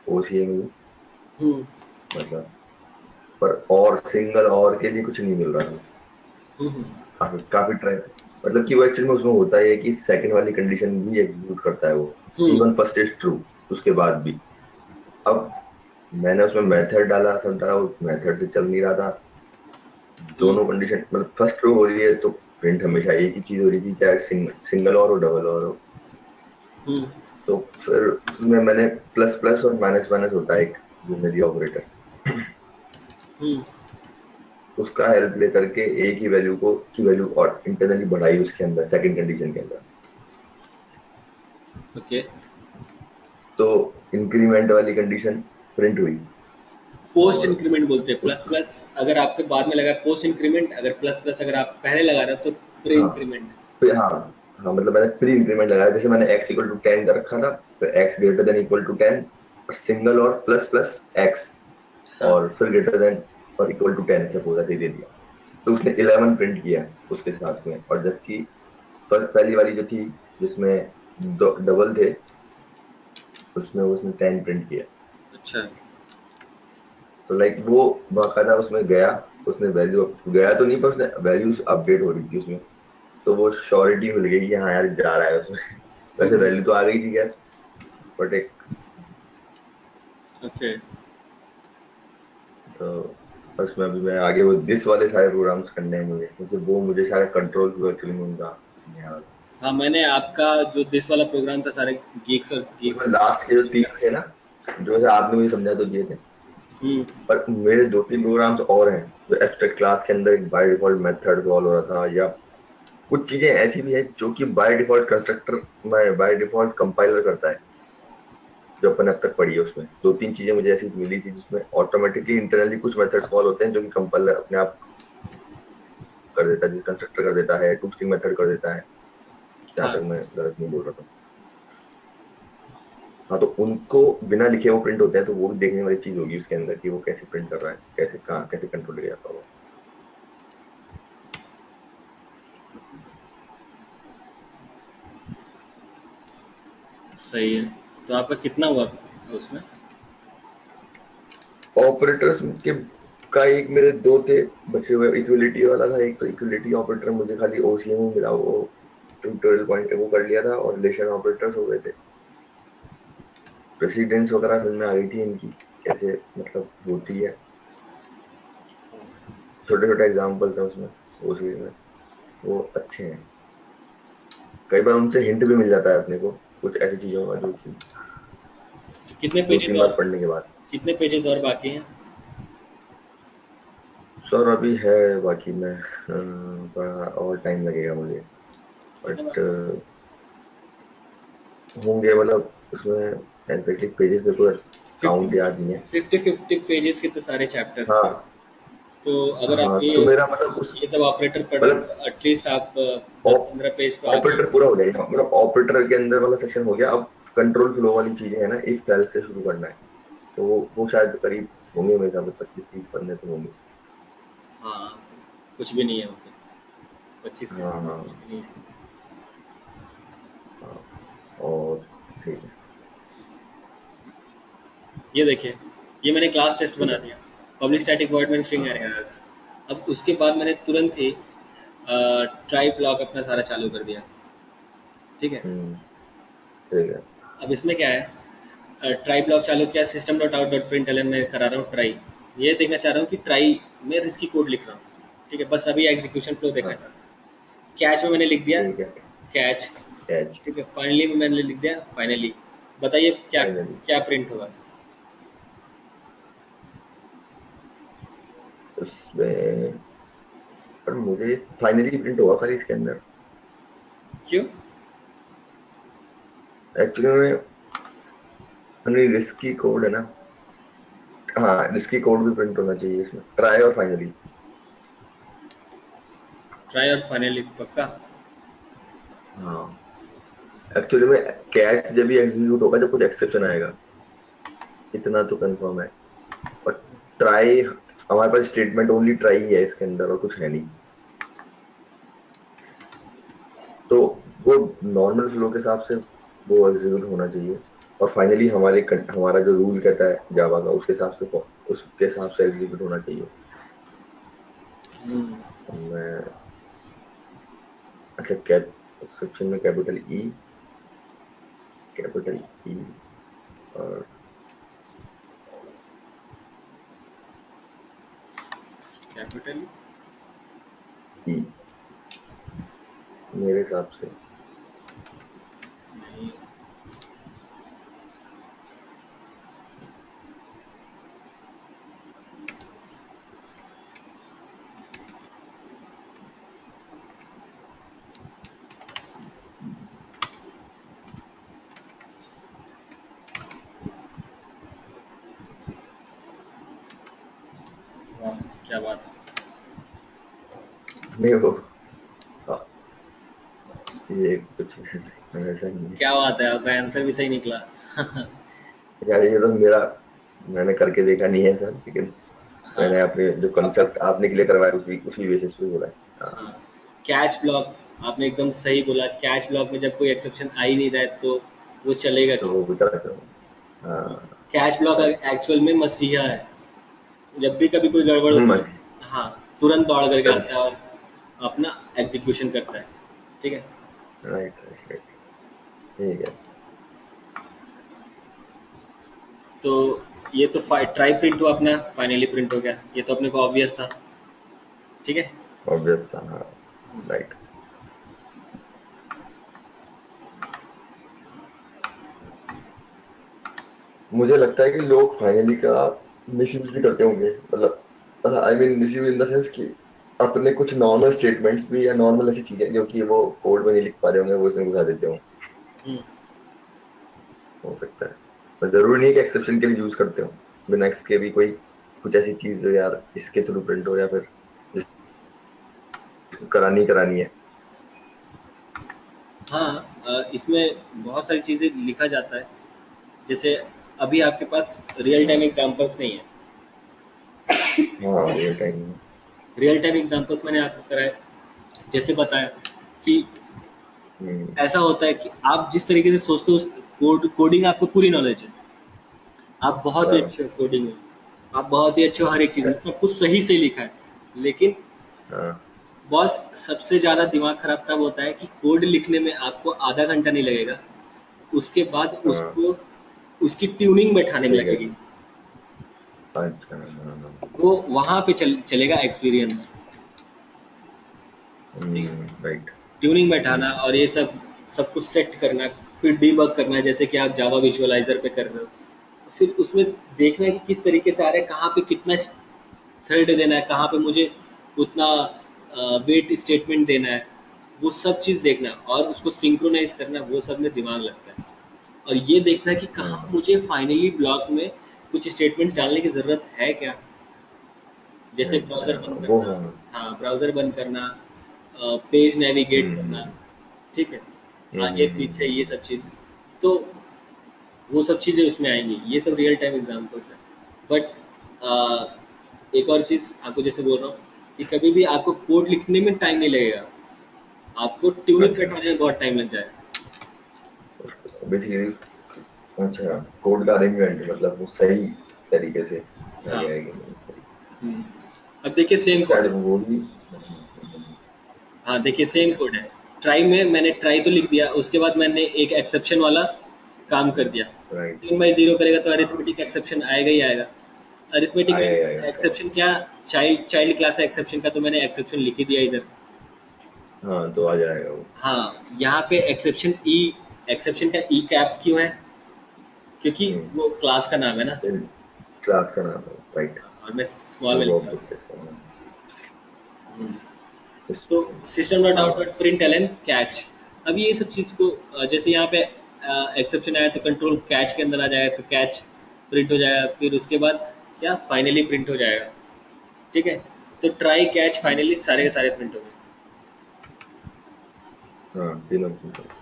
ओसीए में भी, हम्म मतलब, पर और सिंगल और के लिए कुछ नहीं मिल रहा था। हम्म काफी काफी ट्राई, मतलब कि वो एक्चुअली में उसमें होता है कि सेकंड वाली कंडीशन भी एग्जीक्यूट करता है वो, हम्म इवन फर्स्ट इज ट्रू उसके बाद भी। अब मैंने उसमें मेथड डाला, सब डाला, उस मेथड से चल नहीं रहा था। हम्म दोनों कंडीशन, मतलब फर्स्ट रो हो रही है तो प्रिंट हमेशा एक ही चीज हो रही थी, चाहे सिंगल और हो डबल और हो। हम्म तो फिर उसमें मैंने प्लस प्लस और माइनस माइनस होता है एक यूनरी ऑपरेटर, हम्म उसका हेल्प लेकर के एक ही वैल्यू को की वैल्यू और इंटरनली बढ़ाई उसके अंदर सेकंड कंडीशन के अंदर। ओके। तो इंक्रीमेंट वाली कंडीशन प्रिंट हुई। पोस्ट और इंक्रीमेंट बोलते हैं, प्लस उस प्लस अगर आपके बाद में लगा पोस्ट इंक्रीमेंट, अगर प्लस प्लस अगर आप पहले लगा रहे हो तो प्री हाँ इंक्रीमेंट। फिर हाँ, हाँ मतलब मैंने प्री इंक्रीमेंट लगाया, जैसे मैंने x इक्वल टू 10 कर रखा था, फिर x greater than equal to 10, single और प्लस प्लस x, हाँ और फिर ग्रेटर देन और इक्वल टू 10 सपोज ऐसे ही दे दिया। तो उसने 11 प्रिंट किया उसके साथ में, और जबकि फर्स्ट पहली वाली जो थी जिसमें डबल थे, उसमें उसने 10 प्रिंट किया। अच्छा। तो लाइक वो बाकायदा उसमें गया, उसने वैल्यू गया तो नहीं पर उसने वैल्यूज अपडेट हो रही थी उसमें। तो वो श्योरिटी मिल गई कि हाँ यार जा रहा है उसमें। वैसे हम्म वैल्यू तो आ गई थी खैर, बट एक, ओके। तो उसमें अभी मैं आगे वो दिस वाले सारे प्रोग्राम्स करने हैं मुझे, क्योंकि वो मुझे सारे कंट्रोल एक्चुअली में उनका नया वाला। हाँ, मैंने आपका जो दिस वाला प्रोग्राम था सारे गीक्स और उसमें गीक्स। लास्ट के जो तीन थे ना, जो है आपने मुझे समझा तो दिए थे, हम्म पर मेरे दो तीन प्रोग्राम्स और हैं जो एब्स्ट्रैक्ट क्लास के अंदर एक बाय डिफॉल्ट मेथड कॉल हो रहा था, या कुछ चीजें ऐसी भी है जो कि बाय डिफॉल्ट कंस्ट्रक्टर में बाय डिफॉल्ट कंपाइलर करता है। जो अपन अब तक पढ़ी है उसमें दो तीन चीजें मुझे ऐसी मिली थी जिसमें ऑटोमेटिकली इंटरनली कुछ मेथड्स कॉल होते हैं जो कि कंपाइलर अपने आप कर देता है, जैसे कंस्ट्रक्टर कर देता है, टू स्ट्रिंग मेथड कर देता है, जहां हाँ। तक मैं गलत नहीं बोल रहा था। हाँ तो उनको बिना लिखे वो प्रिंट होते हैं, तो वो भी देखने वाली चीज होगी उसके अंदर कि वो कैसे प्रिंट कर रहा है, कैसे कहाँ कैसे कंट्रोल किया जाता होगा। सही है। तो आपका कितना हुआ उसमें? ऑपरेटर्स के का एक मेरे दो थे बचे हुए, इक्वलिटी वाला था एक, तो इक्वलिटी ऑपरेटर मुझे खाली ओसीएम में मिला, वो ट्यूटोरियल पॉइंट वो कर लिया था, और रिलेशन ऑपरेटर्स हो गए थे। प्रेसिडेंस वगैरह समझ में आ गई थी इनकी कैसे मतलब होती है, छोटे छोटे एग्जाम्पल्स हैं उसमें ओसीए में, वो अच्छे हैं। कई बार उनसे हिंट भी मिल जाता है अपने को कुछ ऐसी चीजों का जो कि कितने दो पेजेस तीन और बार पढ़ने के बाद। कितने पेजेस और बाकी हैं? सर अभी है बाकी में, थोड़ा और टाइम लगेगा मुझे, कितने बट होंगे, मतलब उसमें एग्जैक्टली पेजेस पे कोई काउंट याद नहीं है। 50 पेजेस के तो सारे चैप्टर्स के। हाँ तो अगर आप हाँ, ये तो मेरा मतलब उस, ये सब ऑपरेटर पढ़ रहे हो मतलब तो एटलीस्ट आप 10-15 पेज तो आगे। ऑपरेटर पूरा हो जाएगा, मतलब ऑपरेटर के अंदर वाला सेक्शन हो गया। अब कंट्रोल फ्लो वाली चीजें है ना, इफ सेल से शुरू करना है, तो वो शायद करीब होंगे मेरे हिसाब से 25-30 पन्ने तो होंगे। हाँ, कुछ भी नहीं है वो तो, 25-30 हाँ पन्ने हाँ कुछ भी नहीं है। हाँ, और ठीक है। ये देखिए, ये मैंने क्लास टेस्ट ठीक बना है। दिया, public static void main string हाँ। एरर्स। अब उसके बाद मैंने तुरंत ही ट्राई ब्लॉक अपना सारा चालू कर दिया। ठीक है। ठीक है। अब इसमें क्या है, ट्राई ब्लॉक चालू किया, system dot out dot print L में करा रहा हूँ ट्राई। ये देखना चाह रहा हूँ कि ट्राई में रिस्की कोड लिख रहा हूँ। ठीक है, बस अभी एग्जीक्यूशन फ्लो देखना हाँ चाहता हूँ। कैच में मैंने लिख दिया ठीक है। कैच। कैच। ठीक है, फाइनली में मैंने लिख दिया फाइनली। बताइए क्या फाइनली क्या प्रिंट होगा? उसमें, पर मुझे फाइनली प्रिंट हुआ खाली इसके अंदर, क्यों? एक्चुअली में रिस्की कोड है ना। हाँ रिस्की कोड भी प्रिंट होना चाहिए इसमें, ट्राई और फाइनली। ट्राई और फाइनली पक्का? हाँ एक्चुअली में कैच जब भी एग्जीक्यूट होगा जब कुछ एक्सेप्शन आएगा, इतना तो कंफर्म है। और ट्राई हमारे पास स्टेटमेंट ओनली ट्राई है इसके अंदर और कुछ है नहीं, तो वो नॉर्मल फ्लो के हिसाब से वो एग्जीक्यूट होना चाहिए, और फाइनली हमारा जो रूल कहता है जावा का उसके हिसाब से एग्जीक्यूट होना चाहिए। हम्म, मैं अच्छा कैप सेक्शन में कैपिटल ई और कैपिटल ई मेरे हिसाब से। नहीं। वाह, क्या बात है। नहीं वो, हाँ, ये कुछ ऐसा नहीं है क्या बात है, आपका आंसर भी सही निकला। यार, ये तो मैंने करके देखा नहीं है सर, लेकिन हाँ, मैंने अपने जो अब कंसेप्ट आपने क्लियर करवाया उसी उसी बेसिस पे बोला है। हाँ, हाँ, कैच ब्लॉक, आपने एकदम सही बोला। कैच ब्लॉक में जब कोई एक्सेप्शन आ ही नहीं रहा है तो वो चलेगा तो क्यों। वो बता रहा था। हाँ, कैच ब्लॉक राइट। एक्चुअल में मसीहा है। जब भी कभी कोई गड़बड़ होती है, मस्त। हाँ, तुरंत दौड़ करके आता है और अपना एग्जीक्यूशन करता है। ठीक है। राइट राइट राइट, ठीक है। तो ये तो ट्राई प्रिंट हुआ अपना, फाइनली प्रिंट हो गया, ये तो अपने को ऑब्वियस था। ठीक है। ऑब्वियस था, हाँ। राइट। मुझे लगता है कि लोग फाइनली का मिसयूज भी करते होंगे, मतलब I mean misuse in the sense कि अपने कुछ नॉर्मल स्टेटमेंट्स भी या नॉर्मल ऐसी चीजें जो कि वो कोड में नहीं लिख पा रहे होंगे वो इसमें घुसा देते हों। हम्म, हो सकता है, पर जरूरी नहीं है कि एक्सेप्शन के लिए यूज करते हो, बिना इसके भी कोई कुछ ऐसी चीज जो यार इसके थ्रू प्रिंट हो या फिर जिसको करानी करानी है। हाँ, इसमें बहुत सारी चीज़ें लिखा जाता है। जैसे अभी आपके पास रियल टाइम एग्जांपल्स नहीं है। हाँ, रियल टाइम में। रियल टाइम एग्जांपल्स मैंने आपको कराए, जैसे बताया कि हम्म, ऐसा होता है कि आप जिस तरीके से सोचते हो उस कोडिंग आपको पूरी नॉलेज है, आप बहुत ही हाँ अच्छे हो कोडिंग में, आप बहुत ही अच्छे हो हर एक चीज़ में, सब कुछ सही से लिखा है। लेकिन हाँ बॉस, सबसे ज़्यादा दिमाग खराब तब होता है कि कोड लिखने में आपको आधा घंटा नहीं लगेगा, उसके बाद हाँ, उसको उसकी ट्यूनिंग बैठाने में ठीक है। लगेगी। अच्छा, हाँ हाँ। वो वहाँ पे चलेगा एक्सपीरियंस। राइट। ट्यूनिंग बैठाना और ये सब सब कुछ सेट करना, फिर डीबग करना, जैसे कि आप जावा विजुअलाइजर पे कर रहे हो, फिर उसमें देखना है कि किस तरीके से आ रहा है, कहाँ पे कितना थ्रेड देना है, कहाँ पे मुझे उतना वेट स्टेटमेंट देना है, वो सब चीज़ देखना और उसको सिंक्रोनाइज करना, वो सब में दिमाग लगता है। और ये देखना कि कहाँ हाँ मुझे फाइनली ब्लॉक में कुछ स्टेटमेंट्स डालने की ज़रूरत है क्या। जैसे अच्छा, ब्राउज़र बंद वो करना, हाँ। हाँ, ब्राउज़र बंद करना, पेज नेविगेट करना। हम्म ठीक है। आगे पीछे हम्म, ये सब चीज़, तो वो सब चीज़ें उसमें आएंगी, ये सब रियल टाइम एग्जांपल्स हैं। बट एक और चीज़ आपको जैसे बोल रहा हूँ कि कभी भी आपको कोड लिखने में टाइम नहीं लगेगा, आपको ट्यूनिंग अच्छा, बैठाने में बहुत टाइम लग जाएगा। बेसिकली अच्छा, कोड का अरेंजमेंट मतलब वो सही तरीके से आ हाँ। गया है कि नहीं। हम्म। अब देखिए सेम कोड शायद है। वो भी। हाँ, देखिए सेम कोड है। ट्राई में मैंने ट्राई तो लिख दिया, उसके बाद मैंने एक एक्सेप्शन वाला काम कर दिया। राइट। 3/0 करेगा तो हाँ, अरिथमेटिक एक्सेप्शन आएगा ही आएगा। अरिथमेटिक में आएगा आएगा श्योर। एक्सेप्शन क्या, चाइल्ड क्लास है एक्सेप्शन का, तो मैंने एक्सेप्शन लिख ही दिया इधर। हाँ, तो आ जाएगा वो। हाँ, यहाँ पे एक्सेप्शन का ई कैप्स क्यों है, क्योंकि हम्म, वो क्लास का नाम है ना, क्लास का नाम है, राइट। और मैं स्मॉल तो में वो लिख रहा ऑब्जेक्ट है। हूँ। तो सिस्टम डॉट आउट हाँ, dot print L N catch. अब ये सब चीज़ को जैसे यहाँ पे एक्सेप्शन आया तो कंट्रोल कैच के अंदर आ जाएगा, तो कैच प्रिंट हो जाएगा, फिर उसके बाद क्या फाइनली प्रिंट हो जाएगा। ठीक है। तो ट्राई कैच फाइनली सारे के सारे प्रिंट हो गए। हाँ, तीनों चीजें।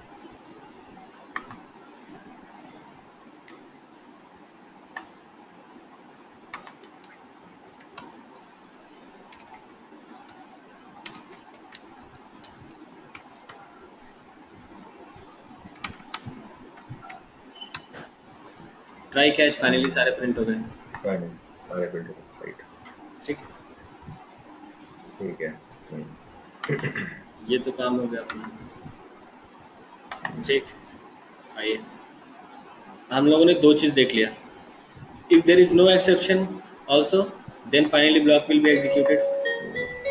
ट्राई कैच फाइनली सारे प्रिंट हो गए। फाइनल सारे बिल्ड राइट। ठीक, ठीक है। ये तो काम हो गया अपना। ठीक, आइए हम लोगों ने दो चीज देख लिया। If there is no exception also then finally block will be executed.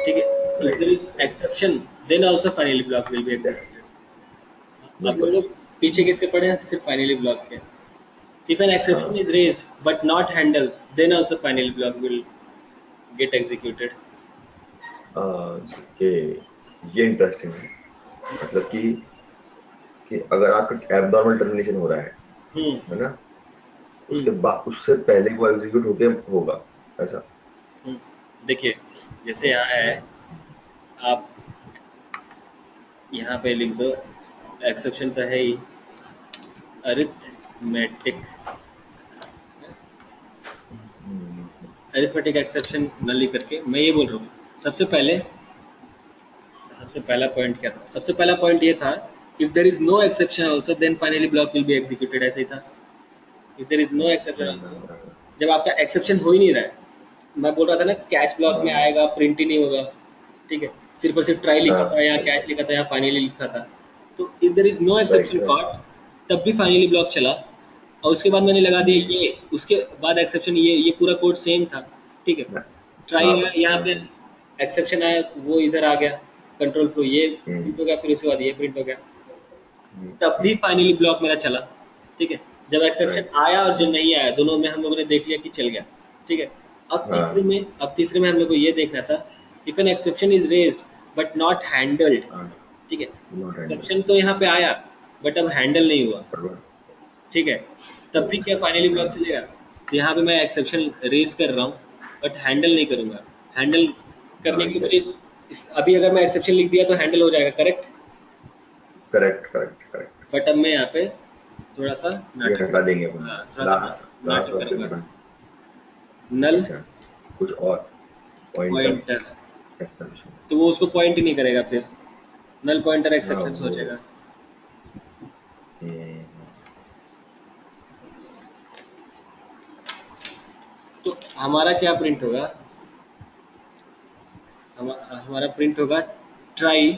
ठीक है, if there right is right. Exception then also finally block will be executed. अब हम बिल्कुल। लोग पीछे किसके पढ़े हैं, सिर्फ फाइनली ब्लॉक के। इफ एन एक्सेप्शन हाँ is raised but not handle then also finally block will get executed. कि ये इंटरेस्टिंग है। मतलब कि अगर आपका एब्नॉर्मल टर्मिनेशन हो रहा हम्म है ना, उसके हम्म बाद उससे पहले वो एग्जीक्यूट होके होगा ऐसा। देखिए जैसे यहाँ है, आप यहाँ पे लिख दो, एक्सेप्शन तो है ही, अरिथमेटिक अरिथमेटिक एक्सेप्शन नली करके मैं ये बोल रहा हूँ। सबसे पहला पॉइंट क्या था, सबसे पहला पॉइंट ये था, if there is no exception also then finally block will be executed, ऐसे ही था। If there is no exception also, जब आपका एक्सेप्शन हो ही नहीं रहा है, मैं बोल रहा था ना कैच ब्लॉक में हाँ आएगा, प्रिंट ही नहीं होगा। ठीक है, सिर्फ और सिर्फ ट्राई लिखा था, हाँ या कैच लिखा था, या फाइनली लिखा था। तो if there is no right exception right. Caught, तब भी फाइनली ब्लॉक चला। और उसके बाद मैंने लगा दिया ये, उसके बाद एक्सेप्शन, ये पूरा कोड सेम था। ठीक है, ट्राई हाँ आया यहाँ हाँ। पे, एक्सेप्शन आया तो वो इधर आ गया, कंट्रोल फ्लो ये हम्म, प्रिंट हो गया, फिर उसके बाद ये प्रिंट हो गया, तब भी हम्म, फाइनली ब्लॉक मेरा चला। ठीक है, जब एक्सेप्शन राइट। आया और जब नहीं आया, दोनों में हम लोगों ने देख लिया कि चल गया। ठीक है, हाँ अब तीसरे में हम लोग को ये देखना था, if an exception is raised but not handled. हाँ। ठीक है, नॉट हैंडल। एक्सेप्शन तो यहाँ पे आया बट अब हैंडल नहीं हुआ। बराबर। ठीक है, तब भी क्या फाइनली ब्लॉक हाँ चलेगा। तो यहाँ पे मैं एक्सेप्शन रेज कर रहा हूँ बट हैंडल नहीं करूंगा। हैंडल करने हाँ के लिए ये मुझे अभी अगर मैं एक्सेप्शन लिख दिया तो हैंडल हो जाएगा, correct. Correct correct correct. But अब मैं यहाँ पे थोड़ा सा ये नाटक हटा देंगे अपन। हाँ, थोड़ा सा लास्ट लास्ट नाटक वाले पे करूंगा। बटन। नल अच्छा, कुछ और पॉइंटर पॉइंटर, एक्सेप्शन। तो वो उसको पॉइंट ही नहीं करेगा फिर, नल पॉइंटर हाँ एक्सेप्शन वो। सोचेगा। हम्म, तो हमारा क्या प्रिंट होगा, हमारा प्रिंट होगा ट्राई,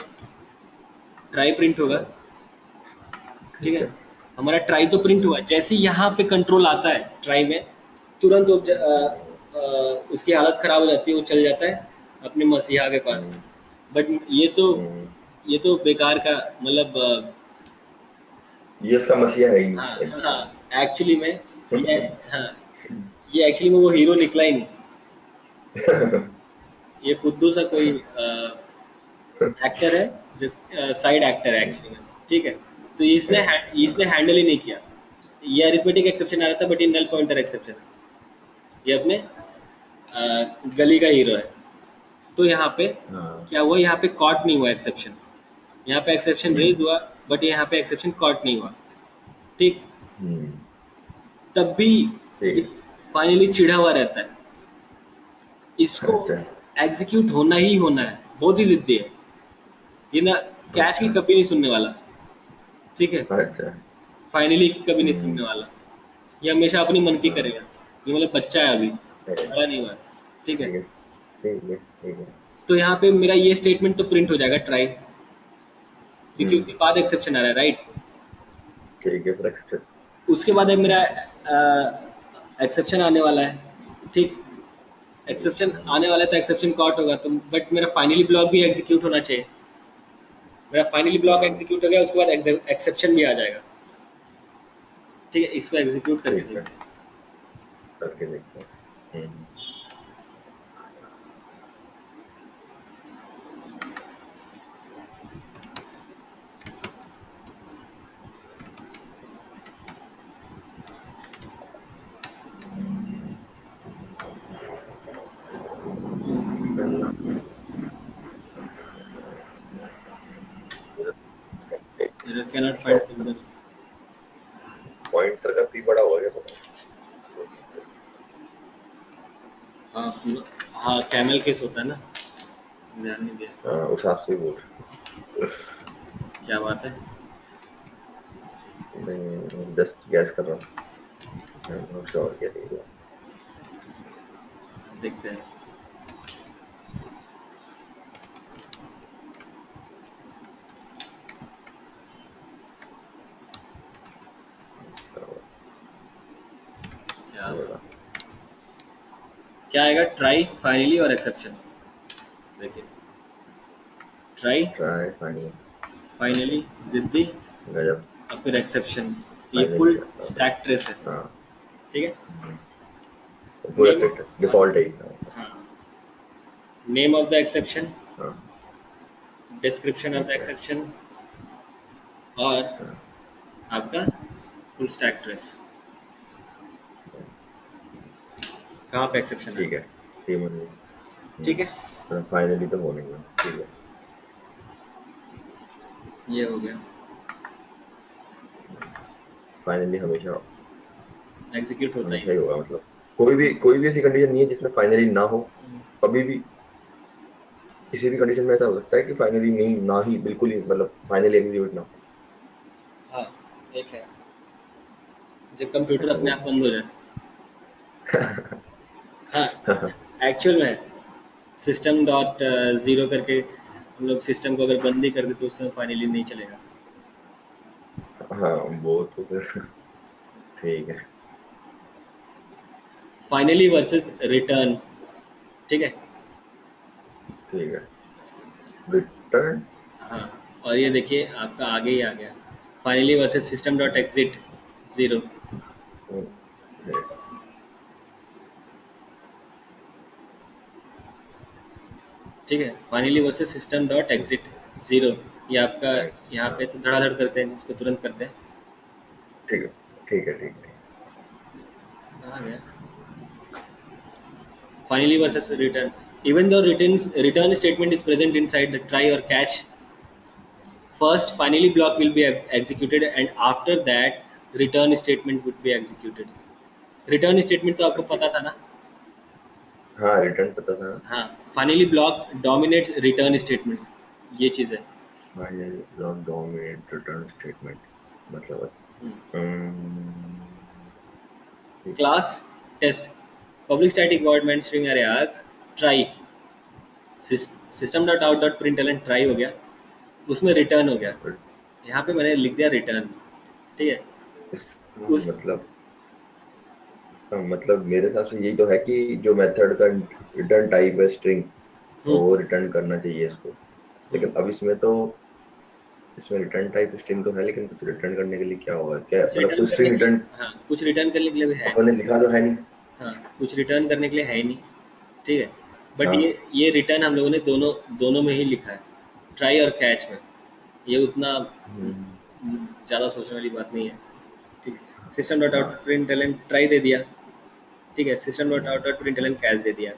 ट्राई प्रिंट होगा। ठीक ठीक है, है। हमारा ट्राई तो प्रिंट हुआ, जैसे ही यहाँ पे कंट्रोल आता है ट्राई में, तुरंत उसकी हालत खराब हो जाती है, वो चल जाता है अपने मसीहा के पास। हम्म, बट हम्म, ये तो बेकार का, मतलब ये उसका मसीहा है ही हाँ नहीं। हाँ, एक्चुअली में ये, हाँ, ये एक्चुअली में वो हीरो निकला ही नहीं, ये फुद्दू सा कोई एक्टर है, जो साइड एक्टर है एक्चुअली में। ठीक है, तो इसने हैंडल ही नहीं किया। ये अरिथमेटिक एक्सेप्शन आ रहा था बट ये नल पॉइंटर एक्सेप्शन है, ये अपने गली का हीरो है। तो यहाँ पे हाँ। क्या हुआ, यहाँ पे कॉट नहीं हुआ एक्सेप्शन, यहाँ पे एक्सेप्शन रेज हम्म, हुआ बट यहाँ पे एक्सेप्शन कॉट नहीं हुआ। ठीक, हम्म, तब भी ये ठीक फाइनली चिढ़ा हुआ रहता है, है। इसको अच्छा एग्जीक्यूट होना ही होना है, बहुत ही जिद्दी है ये ना, कैच की अच्छा कभी नहीं सुनने वाला। ठीक है, अच्छा। फाइनली की कभी नहीं सुनने हम्म, वाला, ये हमेशा अपनी मन की हाँ करेगा। ये मतलब बच्चा है अभी, ठीक बड़ा नहीं हुआ है। ठीक है, है ठीक है ठीक है। तो यहाँ पे मेरा ये स्टेटमेंट तो प्रिंट हो जाएगा ट्राई, क्योंकि हम्म, उसके बाद एक्सेप्शन आ रहा है, राइट। ठीक है फिर एक्सेप्ट। उसके बाद अब मेरा एक्सेप्शन आने वाला है। ठीक, एक्सेप्शन आने वाला है तो एक्सेप्शन कॉट होगा, तो बट मेरा फाइनली ब्लॉक भी एग्जीक्यूट होना चाहिए। मेरा फाइनली ब्लॉक हाँ एग्जीक्यूट हो गया, उसके बाद एक्सेप्शन भी आ जाएगा। ठीक है, इसको एग्जीक्यूट करके ठीक है देखते हैं। करके देखते हैं। Error cannot find symbol. Pointer का पी बड़ा होगा क्या पता हाँ हाँ, कैमल केस होता है ना, ध्यान नहीं दिया। नहीं? हाँ उस हिसाब से बोल। क्या बात है। नहीं जस्ट गैस कर रहा हूँ। नॉट श्योर क्या देगा। देखते हैं। क्या क्या आएगा? ट्राई, फाइनली और एक्सेप्शन। देखिए, ट्राई, ट्राई, फाइनली, फाइनली, जिद्दी, गजब, और फिर एक्सेप्शन। ये फाइनली, फुल स्टैक ट्रेस है। हाँ ठीक है। पूरा नेम, स्ट्रिक्ट डिफॉल्ट है ही। हाँ, नेम ऑफ द एक्सेप्शन, हाँ डिस्क्रिप्शन ऑफ द ठीक है। एक्सेप्शन, और हाँ आपका फुल स्टैक ट्रेस। कहाँ पे एक्सेप्शन है? ठीक है, ये मुझे ठीक है, फाइनली तो हो नहीं है, ठीक है। ये हो गया। फाइनली हमेशा एग्जीक्यूट होता ही हमेशा ही है। होगा, मतलब कोई भी ऐसी कंडीशन नहीं है जिसमें फाइनली ना हो। कभी भी किसी भी कंडीशन में ऐसा हो सकता है कि फाइनली नहीं, ना ही, बिल्कुल ही, मतलब फाइनली एग्जीक्यूट ना हाँ, एक है, जब कंप्यूटर हो। अपने वो आप बंद हो जाए। हाँ, एक्चुअल में सिस्टम डॉट ज़ीरो करके हम लोग सिस्टम को अगर बंद नहीं कर दे तो उस समय फाइनली नहीं चलेगा। हाँ वो तो फिर ठीक है। Finally versus return. ठीक है। ठीक है, रिटर्न। हाँ, और ये देखिए आपका आगे ही आ गया, finally versus system dot exit zero. ठीक है, finally versus system dot exit zero. ये आपका यहाँ हाँ पे तो धड़ाधड़ करते हैं, जिसको तुरंत करते हैं। ठीक है, ठीक है, ठीक है। कहाँ गया? Finally versus return. Even though return statement is present inside the try or catch, first finally block will be executed and after that return statement would be executed. Return statement तो आपको ठीक पता है, था ना? हाँ रिटर्न पता था। हाँ, finally block dominates return statements, ये चीज़ है। Final lock dominate return statement, मतलब ठीक है। Class test, public static void main string array args try, system dot out dot println try हो गया, उसमें रिटर्न हो गया। और यहाँ पे मैंने लिख दिया रिटर्न। ठीक है। इसका उस मतलब मेरे हिसाब से यही तो है कि जो मेथड का रिटर्न टाइप है स्ट्रिंग, हम्म वो रिटर्न करना चाहिए इसको। हम्म लेकिन अब इसमें रिटर्न टाइप स्ट्रिंग तो है, लेकिन कुछ रिटर्न करने के लिए क्या होगा, क्या कुछ मतलब रिटर्न कुछ करने स्ट्रिंग के लिए, रिटर्न हाँ, कुछ रिटर्न करने के लिए भी है नहीं। अपने लिखा तो है नहीं। हाँ, कुछ रिटर्न करने के लिए है ही नहीं। ठीक है। बट हाँ ये रिटर्न हम लोगों ने दोनों दोनों में ही लिखा है, ट्राई और कैच में। ये उतना हम्म, ज़्यादा सोचने वाली बात नहीं है। ठीक है, सिस्टम डॉट हाँ आउट प्रिंट एलन ट्राई दे दिया। ठीक है, system dot hmm, out dot print Elon catch दे दिया,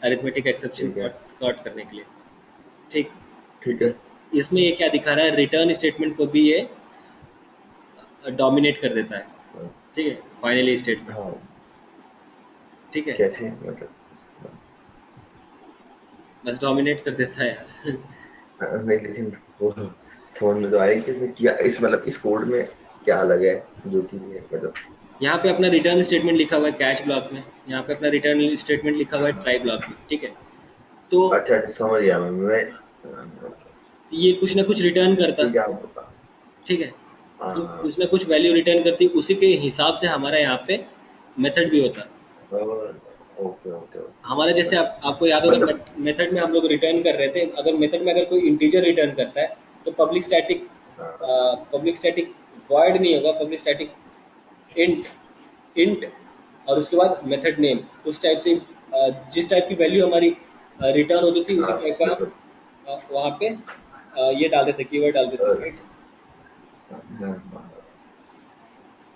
अरिथमेटिक एक्सेप्शन ठीक है, कॉट करने के लिए। ठीक। ठीक है। इसमें ये क्या दिखा रहा है, रिटर्न स्टेटमेंट को भी ये डोमिनेट कर देता है। हाँ ठीक है, फाइनली स्टेटमेंट। हाँ, ठीक है, कैसे मतलब बस डोमिनेट कर देता है यार। नहीं, लेकिन वो समझ में तो आएगी कि इसमें क्या, इस मतलब इस कोड में क्या अलग है जो कि ये मतलब। यहाँ पे अपना रिटर्न स्टेटमेंट लिखा हुआ है कैश ब्लॉक में, यहाँ पे अपना रिटर्न स्टेटमेंट लिखा हुआ है ट्राई ब्लॉक में। ठीक है, तो अच्छा अच्छा, समझ गया मैं ये कुछ ना कुछ रिटर्न करता। ठीक है, आप बता। ठीक है, हाँ तो हाँ, कुछ ना कुछ वैल्यू रिटर्न करती, उसी के हिसाब से हमारा यहाँ पे मेथड भी होता। ओके ओके ओके, हमारे जैसे आपको याद होगा, मतलब मेथड में हम लोग रिटर्न कर रहे थे, अगर मेथड में अगर कोई इंटीजर रिटर्न करता है तो हाँ पब्लिक स्टैटिक वॉइड नहीं होगा, पब्लिक स्टैटिक इंट इंट और उसके बाद मेथड नेम। उस टाइप से जिस टाइप की वैल्यू हमारी रिटर्न होती थी उसी हाँ, टाइप का मतलब हम वहाँ पे ये डाल देते, कीवर्ड डाल देते, राइट। हाँ,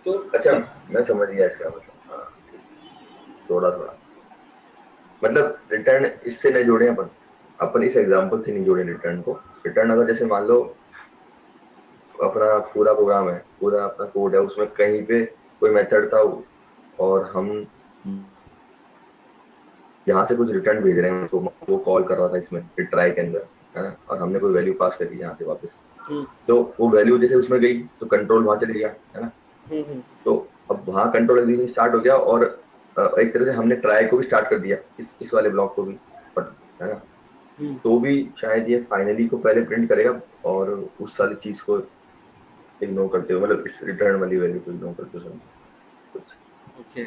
तो अच्छा, मैं समझ गया इसका मतलब, हाँ ठीक, थोड़ा थोड़ा, मतलब रिटर्न इससे नहीं जोड़े अपन अपन इस एग्जांपल से नहीं जोड़े रिटर्न को। रिटर्न अगर जैसे मान लो अपना पूरा प्रोग्राम है, पूरा अपना कोड है, उसमें कहीं पे कोई मेथड था और हम यहाँ से कुछ रिटर्न भेज रहे हैं उसको, वो कॉल कर रहा था इसमें ट्राई के अंदर, है ना, और हमने कोई वैल्यू पास करी यहाँ से वापस, हम्म तो वो वैल्यू जैसे उसमें गई तो कंट्रोल वहां चले गया, है ना। हम्म। तो अब वहाँ कंट्रोल एग्जीक्यूशन स्टार्ट हो गया, और एक तरह से हमने ट्राई को भी स्टार्ट कर दिया, इस वाले ब्लॉक को भी, बट है ना, हम्म, तो भी शायद ये फाइनली को पहले प्रिंट करेगा, और उस सारी चीज को इग्नोर करते हो, मतलब इस रिटर्न वाली वैल्यू को इग्नोर करते हो समझो कुछ। ओके।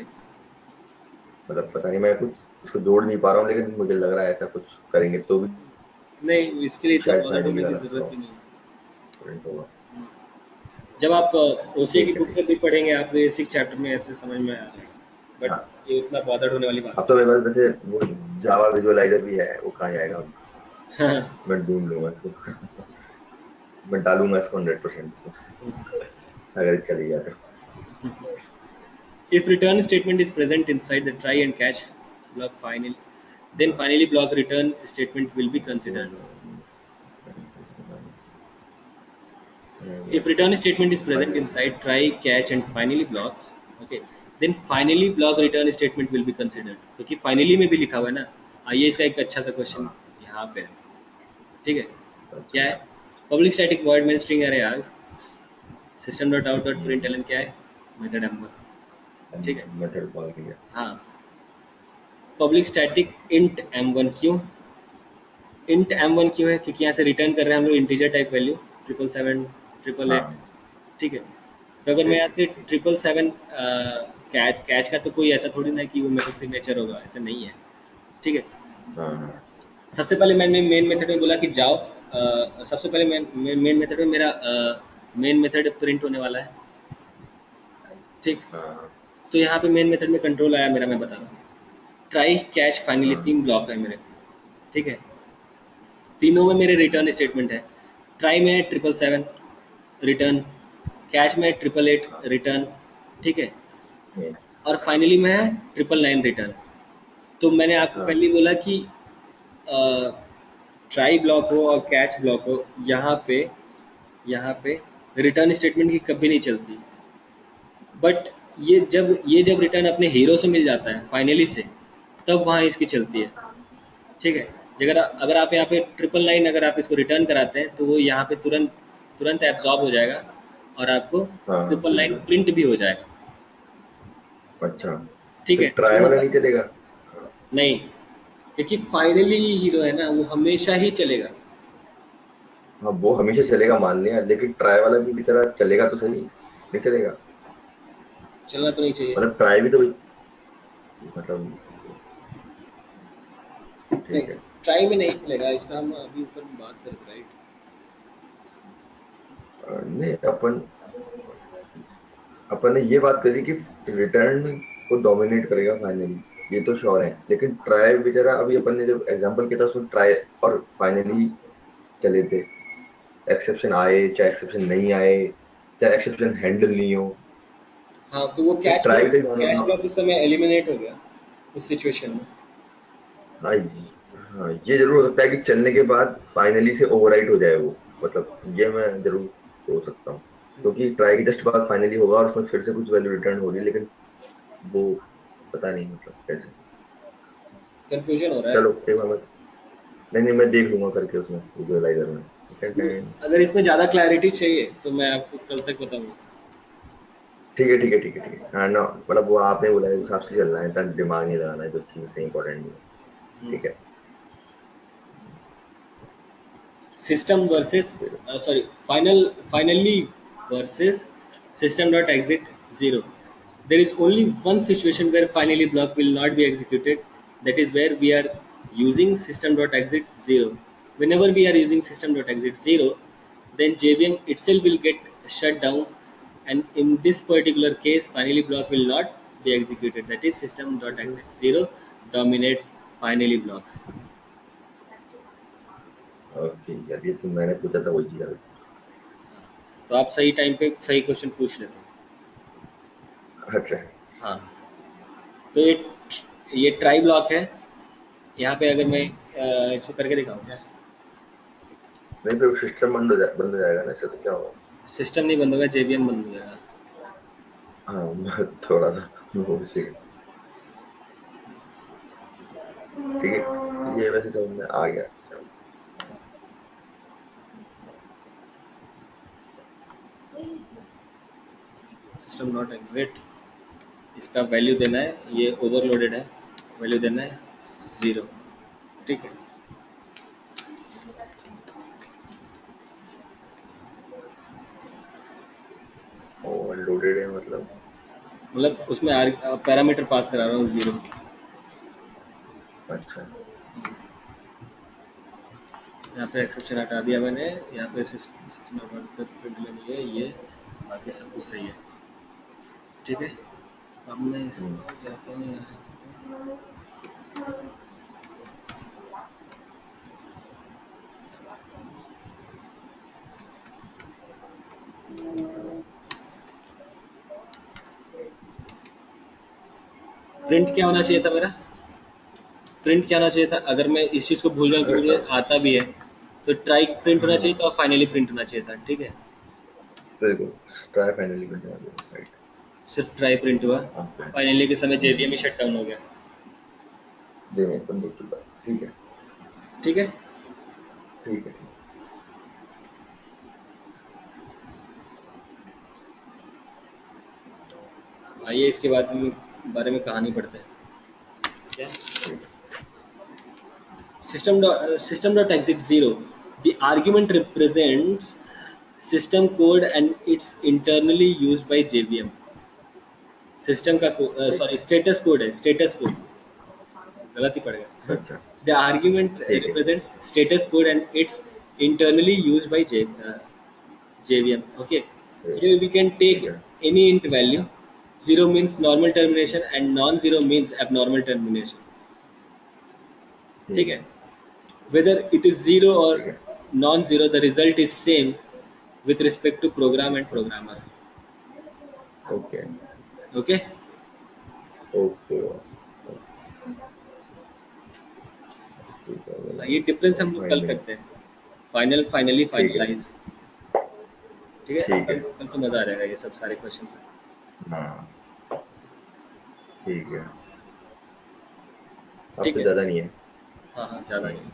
मतलब पता नहीं, मैं कुछ इसको जोड़ नहीं पा रहा हूँ, लेकिन मुझे लग रहा है ऐसा कुछ करेंगे तो भी नहीं, इसके लिए इतना शायद बॉदर्ड फाइनली होने की वाला जरूरत भी नहीं है। प्रिंट होगा। जब आप ओसीए की ठीक है, बुक ठीक से भी पढ़ेंगे आप बेसिक चैप्टर में ऐसे समझ में आ जाएगा, है। बट हाँ, ये उतना बॉदर्ड होने वाली बात अब तो मेरे पास वैसे वो जावा विजुअलाइजर भी है, वो कहाँ जाएगा अब, नहीं। मैं ढूंढ लूंगा इसको। मैं डालूंगा इसको 100% इसको, अगर चली गया तो। If return statement is present inside the try and catch block final, then finally block return statement will be considered. If return statement is present inside try, catch and finally blocks, okay, then finally block return statement will be considered. क्योंकि finally में भी लिखा हुआ है ना। आइए इसका एक अच्छा सा क्वेश्चन हाँ, यहाँ पे है, ठीक है। क्या अच्छा। है? Public static void main string array args system dot out dot println क्या है? मेथड m1, ठीक है। मेथड कॉल किया। हाँ, पब्लिक स्टैटिक इंट m1 क्यों? इंट m1 क्यों है? क्योंकि यहाँ से रिटर्न कर रहे हैं हम लोग इंटीजर टाइप वैल्यू 777 888, हाँ, ठीक है। तो अगर मैं ठीक यहाँ से ठीक। 777 कैच कैच का तो कोई ऐसा थोड़ी ना है कि वो मेरा सिग्नेचर होगा, ऐसा नहीं है, ठीक है। हाँ, हाँ, सबसे पहले मैंने मेन मेथड में बोला कि जाओ, सबसे पहले मेन मेथड में मेरा मेन मेथड प्रिंट होने वाला है, ठीक। हाँ, तो यहाँ पे मेन मेथड में कंट्रोल आया मेरा, मैं बता रहा हूँ। ट्राई कैच फाइनली हाँ, 3 ब्लॉक है मेरे, ठीक है। तीनों में मेरे रिटर्न स्टेटमेंट है। ट्राई में 777 रिटर्न, कैश में 888 हाँ, रिटर्न, ठीक है। हम्म, और फाइनली में है 999 रिटर्न। तो मैंने आपको हाँ, पहले ही बोला कि ट्राई ब्लॉक हो और कैच ब्लॉक हो, यहाँ पे रिटर्न स्टेटमेंट की कभी नहीं चलती। बट ये जब रिटर्न अपने हीरो से मिल जाता है फाइनली से, तब वहाँ इसकी चलती है, ठीक है। अगर अगर आप यहाँ पे 999 अगर आप इसको रिटर्न कराते हैं तो वो यहाँ पे तुरंत तुरंत एब्जॉर्ब हो जाएगा और आपको हाँ, 999 बिल्कुल। प्रिंट भी हो जाएगा, अच्छा, ठीक तो है। ट्राई तो वाला नहीं मतलब चलेगा? नहीं, क्योंकि फाइनली हीरो है ना, वो हमेशा ही चलेगा। हाँ, वो हमेशा चलेगा मान लिया, लेकिन ट्राई वाला भी तरह चलेगा तो सही, नहीं चलेगा? चलना तो नहीं चाहिए। मतलब ट्राई भी तो मतलब, नहीं, ठीक है। ट्राई में नहीं चलेगा, इसका हम अभी ऊपर में बात करेंगे, राइट। नहीं, अपन अपन ने ये बात करी कि रिटर्न को डोमिनेट करेगा फाइनली, ये तो श्योर है, लेकिन ट्राई बेचारा, अभी अपन ने जो एग्जांपल किया था उसमें ट्राई और फाइनली चले थे, एक्सेप्शन आए चाहे एक्सेप्शन नहीं आए, चाहे एक्सेप्शन हैंडल नहीं हो, हाँ, तो वो तो ट्राई भी कैच ब्लॉक उस समय एलिमिनेट हो गया उस सिचुएशन में। हाँ, हाँ, ये जरूर हो सकता है कि चलने के बाद फाइनली से ओवरराइट हो जाए वो, मतलब ये मैं जरूर सोच सकता हूँ, क्योंकि ट्राई के जस्ट बाद फाइनली होगा और उसमें फिर से कुछ वैल्यू रिटर्न होगी, लेकिन वो पता नहीं मतलब कैसे। कंफ्यूजन हो रहा चलो है। एक बार मैं, नहीं नहीं, मैं देख लूंगा करके उसमें विजुअलाइजर में। अगर इसमें ज़्यादा क्लैरिटी चाहिए तो मैं आपको कल तक बताऊंगा। ठीक है, ठीक है, ठीक है, ठीक है, हाँ ना, मतलब वो आपने बोला है, उस हिसाब से चलना है, इतना दिमाग नहीं लगाना है, जो चीज़ से इंपॉर्टेंट नहीं है। ठीक है। सिस्टम वर्सेस फिर sorry finally versus system dot exit 0. There is only one situation where finally block will not be executed, that is where we are using system dot exit 0. Whenever we are using system dot exit 0, then JVM itself will get shut down, and in this particular case finally block will not be executed, that is system dot exit 0 dominates finally blocks. Okay यार, ये तो मैंने पूछा था वही चीज़ अभी। तो आप सही टाइम पे सही क्वेश्चन पूछ लेते हैं। अच्छा। हाँ, तो ये ट्राई ब्लॉक है। यहाँ पे अगर मैं इसको करके दिखाऊँ क्या? नहीं, फिर सिस्टम बंद हो जाएगा ना, ऐसे तो क्या होगा? सिस्टम नहीं बंद होगा, जेवीएम बंद हो जाएगा। हाँ, थोड़ा सा वो भी ठीक है। ठीक है, ये वैसे समझ में आ गया। चलो। सिस्टम नॉट एग्जिट इसका वैल्यू देना है, ये ओवरलोडेड है, वैल्यू देना है 0, ठीक है। ओवरलोडेड है मतलब उसमें पैरामीटर पास करा रहा हूँ 0। अच्छा यहाँ पे एक्सेप्शन हटा दिया मैंने, यहाँ पे सिस्टम पे प्रिंट लेनी है ये, बाकी सब कुछ सही है, ठीक है। अब मैं इसको जाता हूँ यहाँ प्रिंट क्या होना चाहिए था मेरा, प्रिंट क्या होना चाहिए था, अगर मैं इस चीज़ को भूल जाऊँ कि मुझे आता भी है तो ट्राई प्रिंट होना चाहिए था और फाइनली प्रिंट होना चाहिए था, ठीक है। बिल्कुल ट्राई फाइनली करने वाले राइट सिर्फ ट्राई प्रिंट हुआ, ओके फाइनली के समय जेवीएम ही शट डाउन हो गया, जी मैं एकदम देख चुका ठीक है ठीक है। ठीक है ठीक आइए इसके बाद में बारे में कहानी पढ़ते हैं, क्या ठीक system dot exit 0, the argument represents system code and it's internally used by JVM। System का ठीक सॉरी स्टेटस कोड है, स्टेटस कोड, गलत ही पड़ेगा। अच्छा द आर्ग्यूमेंट ठीक है represents status code and it's internally used by JVM, okay। Here we can take ठीक है any int value, 0 means normal termination and non-zero means abnormal termination, ठीक ठीक है। है Whether it is 0 or ठीक है non-zero, the result is same with respect to program and programmer, okay okay। Okay ठीक ये डिफरेंस हम लोग कल है करते हैं, फाइनल फाइनली ठीक है फाइनलाइज, ठीक है। ठीक है कल तो मजा आ जाएगा ये सब सारे क्वेश्चन से, हाँ ठीक है अब ठीक तो है। ज़्यादा नहीं है हाँ हाँ ज़्यादा हम्म, नहीं।